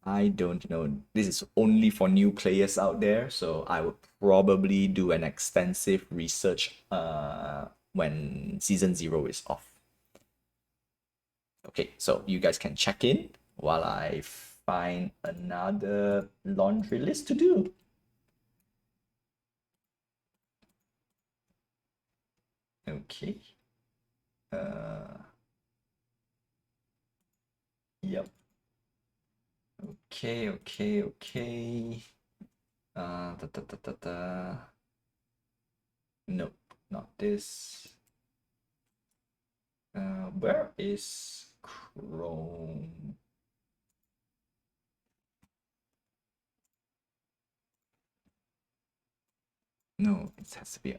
I don't know. This is only for new players out there, so I would probably do an extensive research when season 0 is off. Okay, so you guys can check in while I find another laundry list to do. Okay. Yep. Okay. Da, da, da, da, da. Nope, not this. Where is Chrome? No, it has to be.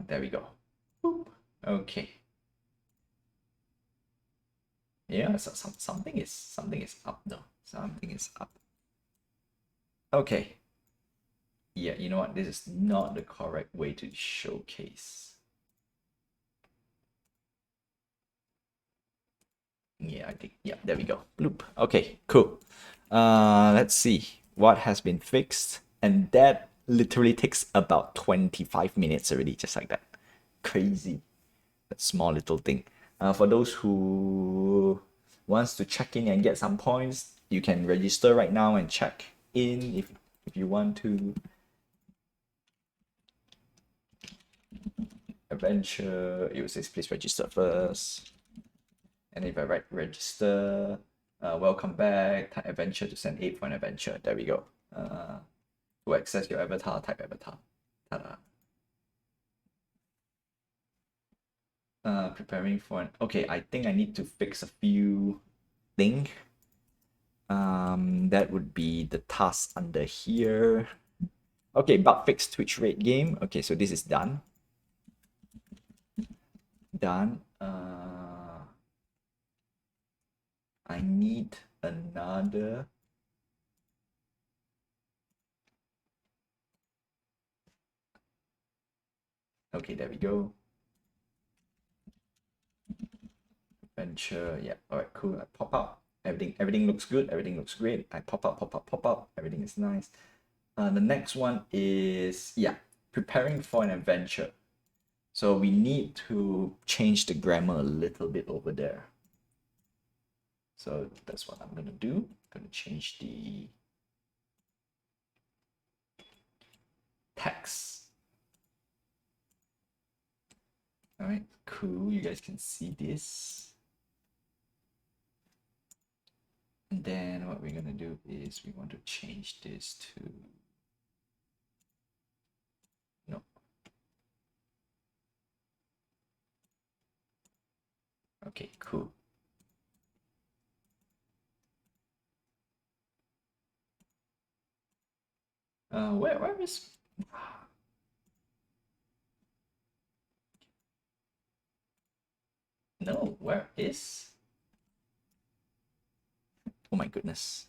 There we go. Boop. Okay. Yeah, so something is up though. Something is up. Okay. Yeah, you know what? This is not the correct way to showcase. Yeah, I think, yeah, there we go. Bloop. Okay, cool. Let's see what has been fixed. And that literally takes about 25 minutes already, just like that. Crazy. That small little thing. For those who wants to check in and get some points, you can register right now and check in if you want to. Adventure, it will say please register first. And if I write register, welcome back, type adventure to send 8 for an adventure. There we go. To access your avatar, type avatar. Ta-da. Preparing for an, okay, I think I need to fix a few things. That would be the task under here. Okay, bug fix Twitch rate game. Okay, so this is done. Done. I need another. Okay, there we go. Adventure, yeah. All right, cool. I pop up. Everything looks good. Everything looks great. I pop up. Everything is nice. The next one is, yeah, preparing for an adventure. So we need to change the grammar a little bit over there. So that's what I'm gonna do. I'm gonna change the text. All right, cool. You guys can see this. And then what we're gonna do is we want to change this to, no. Okay, cool. Where is, no, where is, oh my goodness.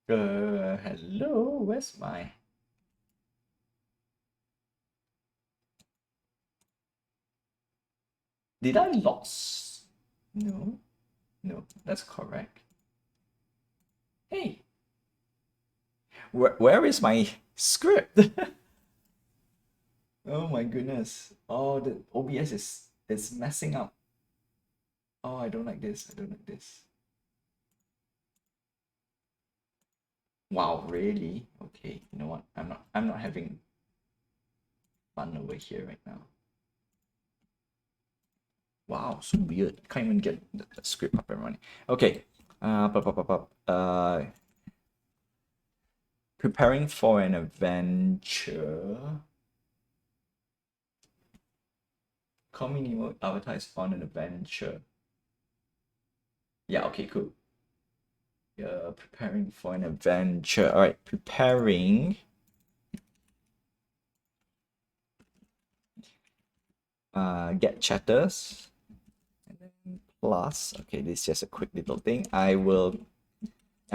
Hello, where's my, did I lost? No, that's correct. Hey, where is my script? Oh my goodness. Oh, the OBS is messing up. Oh, I don't like this. I don't like this. Wow, really? Okay, you know what? I'm not having fun over here right now. Wow, so weird. I can't even get the script up and running. Okay. Preparing for an adventure. Community advertise on an adventure. Yeah, okay, cool. Yeah, preparing for an adventure. All right, preparing get chatters, and then plus, okay, this is just a quick little thing. I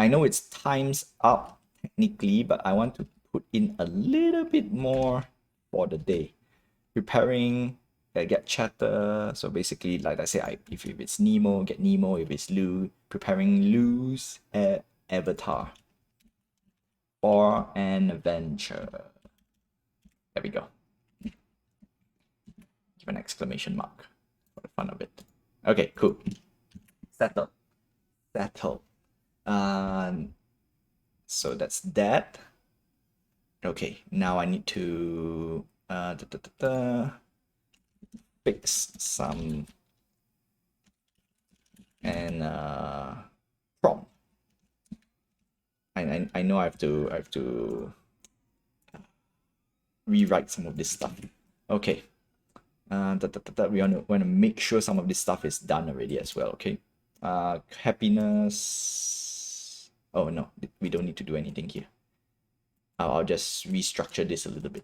know it's times up technically, but I want to put in a little bit more for the day. Preparing, get chatter. So basically, like I say, if it's Nemo, get Nemo. If it's Lou, preparing Lou's avatar for an adventure. There we go. Give an exclamation mark for the fun of it. Okay, cool. Settled. Settled. So that's that. Okay, now I need to fix some and prompt. I know I have to rewrite some of this stuff. Okay. We want to make sure some of this stuff is done already as well. Okay. Happiness. Oh no, we don't need to do anything here. I'll just restructure this a little bit.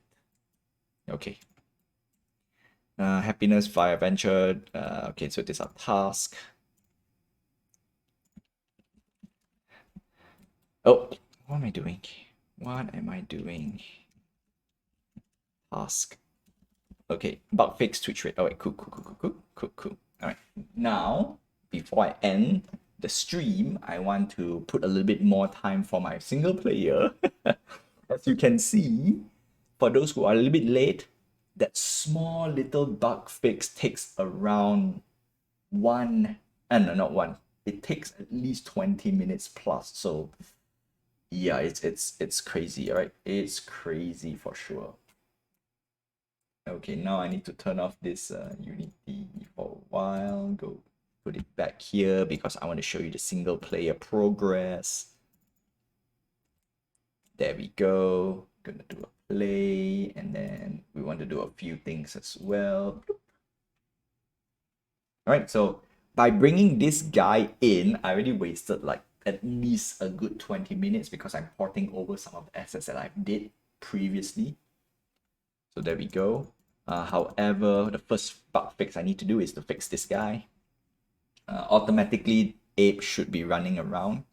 Okay. Happiness via adventure. Okay, so this is our task. Oh, what am I doing? What am I doing? Task. Okay, bug fix Twitch rate. Alright, cool. Alright, now before I end the stream, I want to put a little bit more time for my single player. As you can see, for those who are a little bit late, that small little bug fix takes around it takes at least 20 minutes plus. So yeah, it's crazy, all right? It's crazy for sure. Okay, now I need to turn off this Unity for a while. Go put it back here because I want to show you the single player progress. There we go. Gonna do a play, and then we want to do a few things as well. All right, so by bringing this guy in, I already wasted like at least a good 20 minutes because I'm porting over some of the assets that I did previously. So there we go. However, the first bug fix I need to do is to fix this guy. Automatically, Ape should be running around.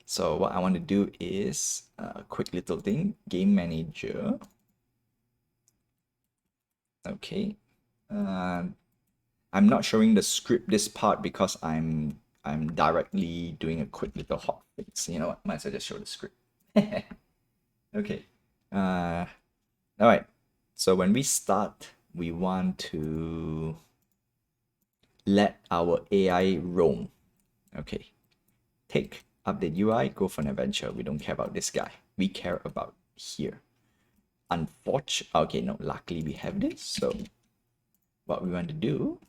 So what I want to do is a quick little thing, game manager. Okay. I'm not showing the script this part because I'm directly doing a quick little hot fix. You know what? Might as well just show the script. Okay. All right. So when we start, we want to let our AI roam. Okay. Take update UI, go for an adventure. We don't care about this guy. We care about here. Unfortunately, okay, no, luckily we have this. So what we want to do,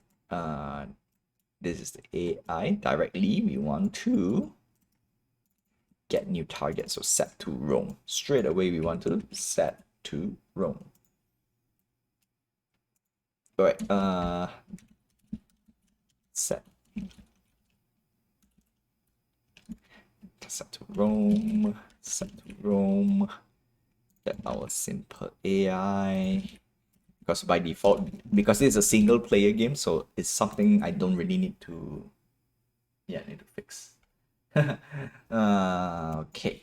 this is the AI directly. We want to get new target. So set to roam. Straight away, we want to set to roam. All right, set to roam, get our simple AI, because by default, because it's a single player game, so it's something I don't really need to fix. Okay,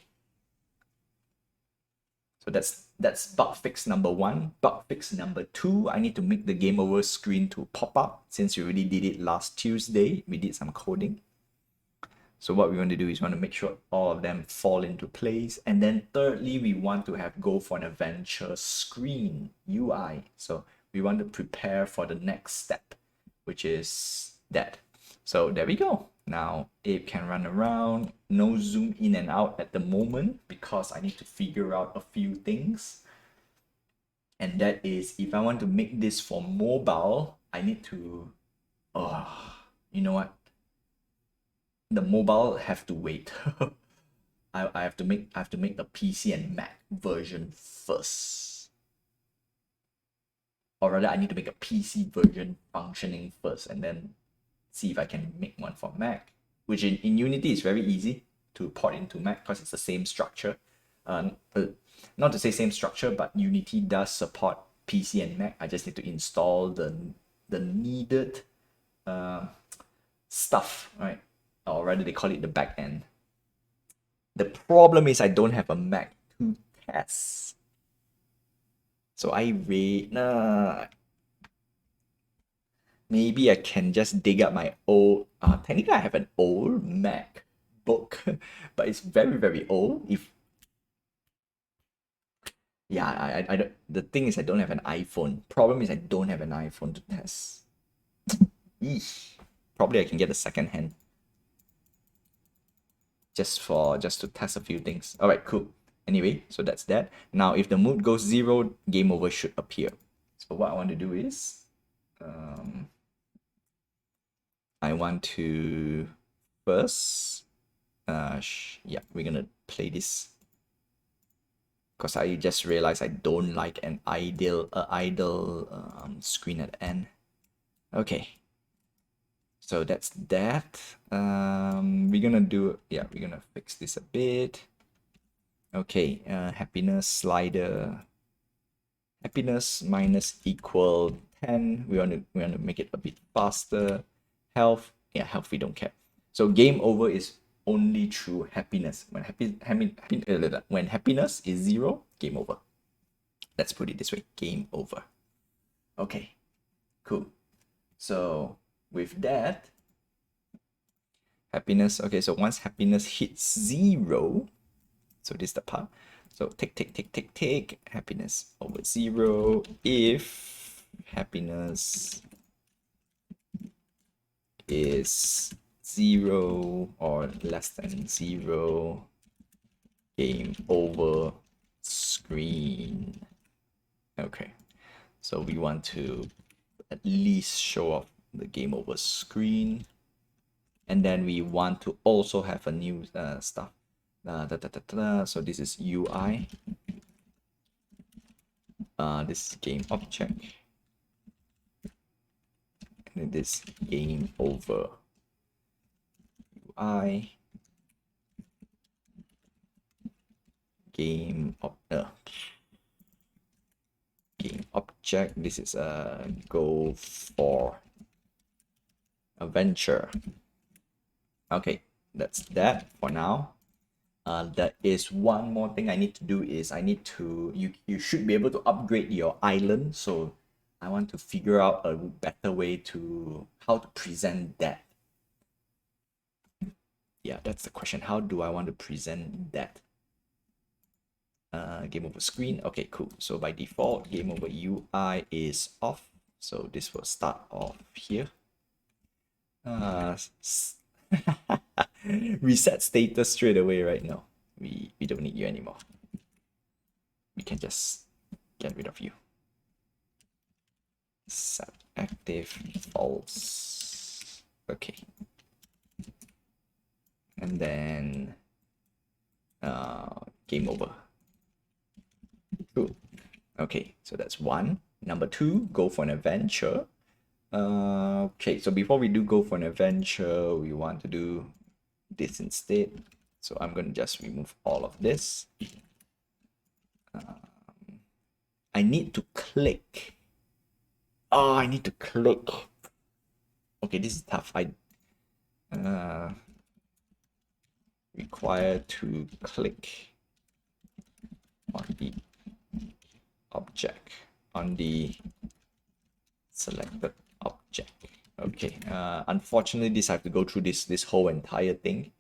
so that's bug fix number 1. Bug fix number 2, I need to make the game over screen to pop up. Since we already did it last Tuesday, we did some coding. So what we want to do is want to make sure all of them fall into place. And then thirdly, we want to have go for an adventure screen UI. So we want to prepare for the next step, which is that. So there we go. Now Ape can run around, no zoom in and out at the moment because I need to figure out a few things. And that is, if I want to make this for mobile, I need to, you know what? The mobile have to wait. I have to make the PC and Mac version first. Or rather, I need to make a PC version functioning first and then see if I can make one for Mac, which in Unity is very easy to port into Mac because it's the same structure. Not to say same structure, but Unity does support PC and Mac. I just need to install the needed stuff, right? Or rather, they call it the back end. The problem is I don't have a Mac to test. So maybe I can just dig up my old. Technically, I have an old Mac book, but it's very, very old. I don't. The thing is, I don't have an iPhone. Problem is, I don't have an iPhone to test. Eesh. Probably I can get a second hand. Just to test a few things. All right, cool. Anyway, so that's that. Now, if the mood goes 0, game over should appear. So what I want to do is, I want to first, yeah, we're gonna play this because I just realized I don't like an idle screen at the end. Okay, so that's that. We're gonna fix this a bit. Okay, happiness slider. Happiness minus equal 10. We want to make it a bit faster. Health, yeah, health we don't care. So game over is only through happiness. When when happiness is 0, game over. Let's put it this way: game over. Okay, cool. So with that, happiness. Okay, so once happiness hits 0, so this is the part. So tick, happiness over 0 if happiness is 0 or less than 0, game over screen. Okay, so we want to at least show off the game over screen, and then we want to also have a new stuff. So this is UI. This is game object. And this game over UI. Game object. This is go for adventure. Okay, that's that for now. There is one more thing I need to do is you should be able to upgrade your island. So I want to figure out a better way to how to present that. Yeah, that's the question. How do I want to present that? Game over screen. Okay, cool. So by default, game over UI is off. So this will start off here. Reset status straight away right now. We don't need you anymore. We can just get rid of you. Set active false. Okay. And then game over. Cool. Okay, so that's 1. Number 2, go for an adventure. Okay, so before we do go for an adventure, we want to do this instead. So I'm going to just remove all of this. I need to click. Oh, I need to click. Okay, this is tough. I require to click on the object, on the selected object. Okay, unfortunately this I have to go through this whole entire thing.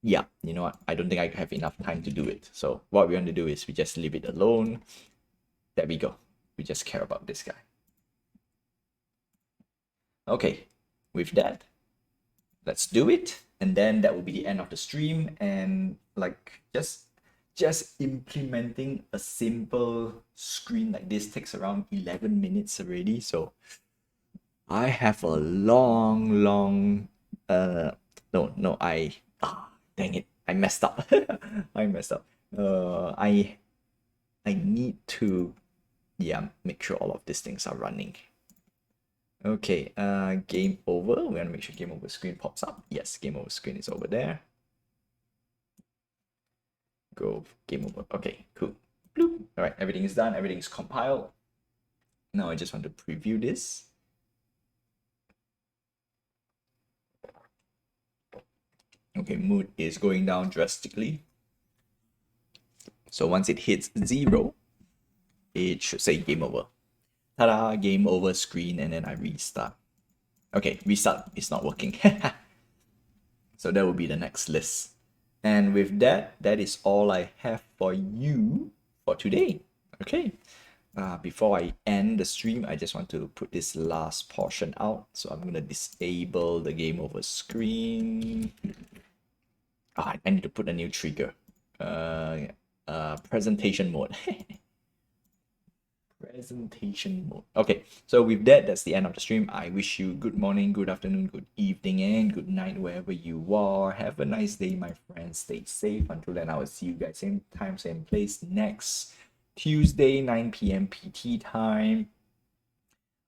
Yeah, you know what, I don't think I have enough time to do it. So what we want to do is we just leave it alone. There we go. We just care about this guy. Okay, with that, let's do it, and then that will be the end of the stream. And like just implementing a simple screen like this takes around 11 minutes already. So I have a long dang it, I messed up. I messed up. I need to make sure all of these things are running. Okay, game over. We want to make sure game over screen pops up. Yes, game over screen is over there. Go game over. Okay, cool. Bloop. All right, everything is done. Everything is compiled. Now I just want to preview this. Okay, mood is going down drastically. So once it hits 0, it should say game over. Ta-da, game over screen, and then I restart. Okay, restart is not working. So that will be the next list. And with that, that is all I have for you for today. Okay. Before I end the stream, I just want to put this last portion out. So I'm going to disable the game over screen. I need to put a new trigger. Presentation mode. Presentation mode. Okay, so with that, that's the end of the stream. I wish you good morning, good afternoon, good evening, and good night wherever you are. Have a nice day, my friends. Stay safe. Until then, I will see you guys same time, same place next Tuesday, 9 p.m. PT time.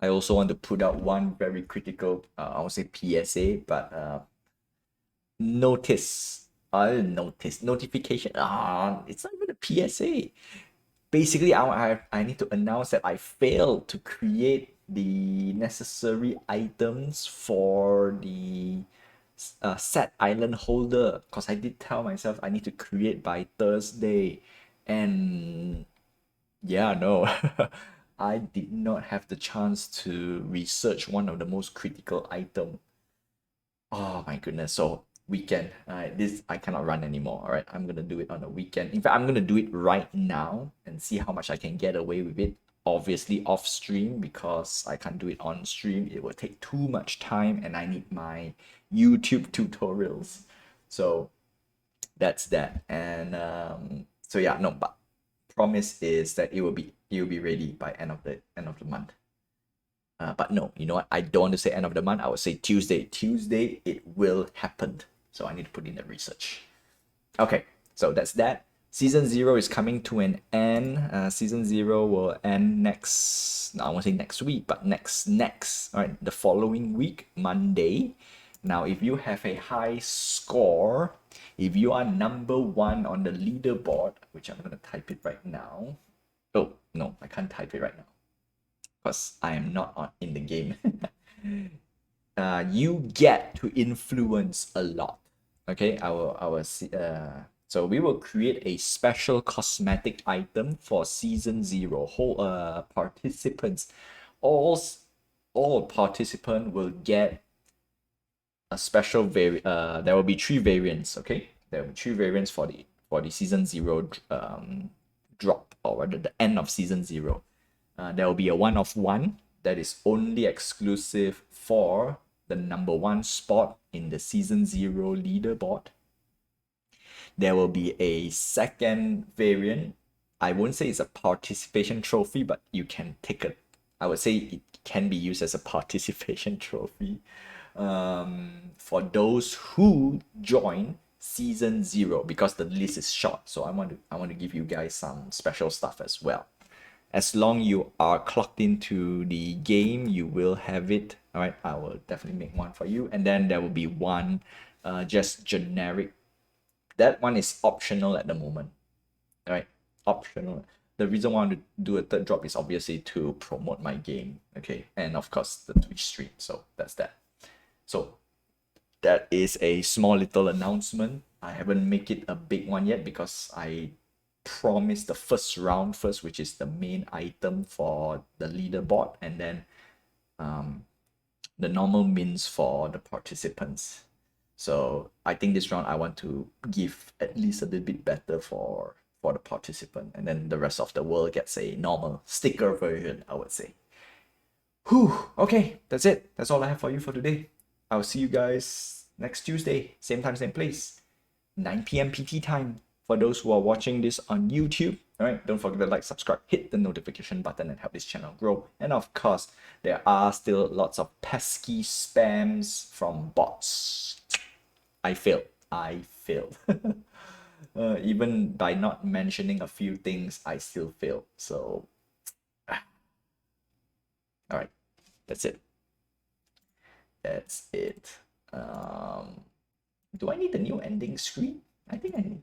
I also want to put out one very critical, I would say PSA, but notification. It's not even a PSA. Basically, I need to announce that I failed to create the necessary items for the set island holder, because I did tell myself I need to create by Thursday, and yeah, no, I did not have the chance to research one of the most critical item. Oh my goodness. So weekend. This I cannot run anymore. All right. I'm gonna do it on a weekend. In fact, I'm gonna do it right now and see how much I can get away with it. Obviously off stream, because I can't do it on stream. It will take too much time and I need my YouTube tutorials. So that's that. And so yeah, no, but promise is that it will be ready by end of the month. But no, you know what? I don't want to say end of the month. I would say Tuesday. Tuesday, it will happen. So I need to put in the research. Okay, so that's that. Season 0 is coming to an end. Season 0 will end next, I won't say next week, but next, all right, the following week, Monday. Now, if you have a high score, if you are number 1 on the leaderboard, which I'm going to type it right now. Oh, no, I can't type it right now, because I am not in the game. You get to influence a lot. Okay, so we will create a special cosmetic item for season 0. Whole participants, all participants will get a special there will be 3 variants. Okay, there will be 3 variants for the season 0 drop, or rather the end of season 0. There will be a 1 of 1 that is only exclusive for the number 1 spot in the season 0 leaderboard. There will be a second variant. I won't say it's a participation trophy, but you can take it. I would say it can be used as a participation trophy for those who join season 0, because the list is short. So I want to give you guys some special stuff as well. As long you are clocked into the game, you will have it. All right, I will definitely make one for you. And then there will be one just generic. That one is optional at the moment. All right, optional. The reason why I want to do a third drop is obviously to promote my game. Okay, and of course the Twitch stream. So that's that. So that is a small little announcement. I haven't make it a big one yet, because I promise the first round first, which is the main item for the leaderboard, and then the normal means for the participants. So I think this round I want to give at least a little bit better for the participant, and then the rest of the world gets a normal sticker version, I would say. Whew, okay, that's it. That's all I have for you for today. I'll see you guys next Tuesday, same time, same place, 9 p.m. PT time. For those who are watching this on YouTube, all right, don't forget to like, subscribe, hit the notification button, and help this channel grow. And of course, there are still lots of pesky spams from bots. I failed. Even by not mentioning a few things, I still failed. So, all right, that's it. That's it. Do I need the new ending screen? I think I need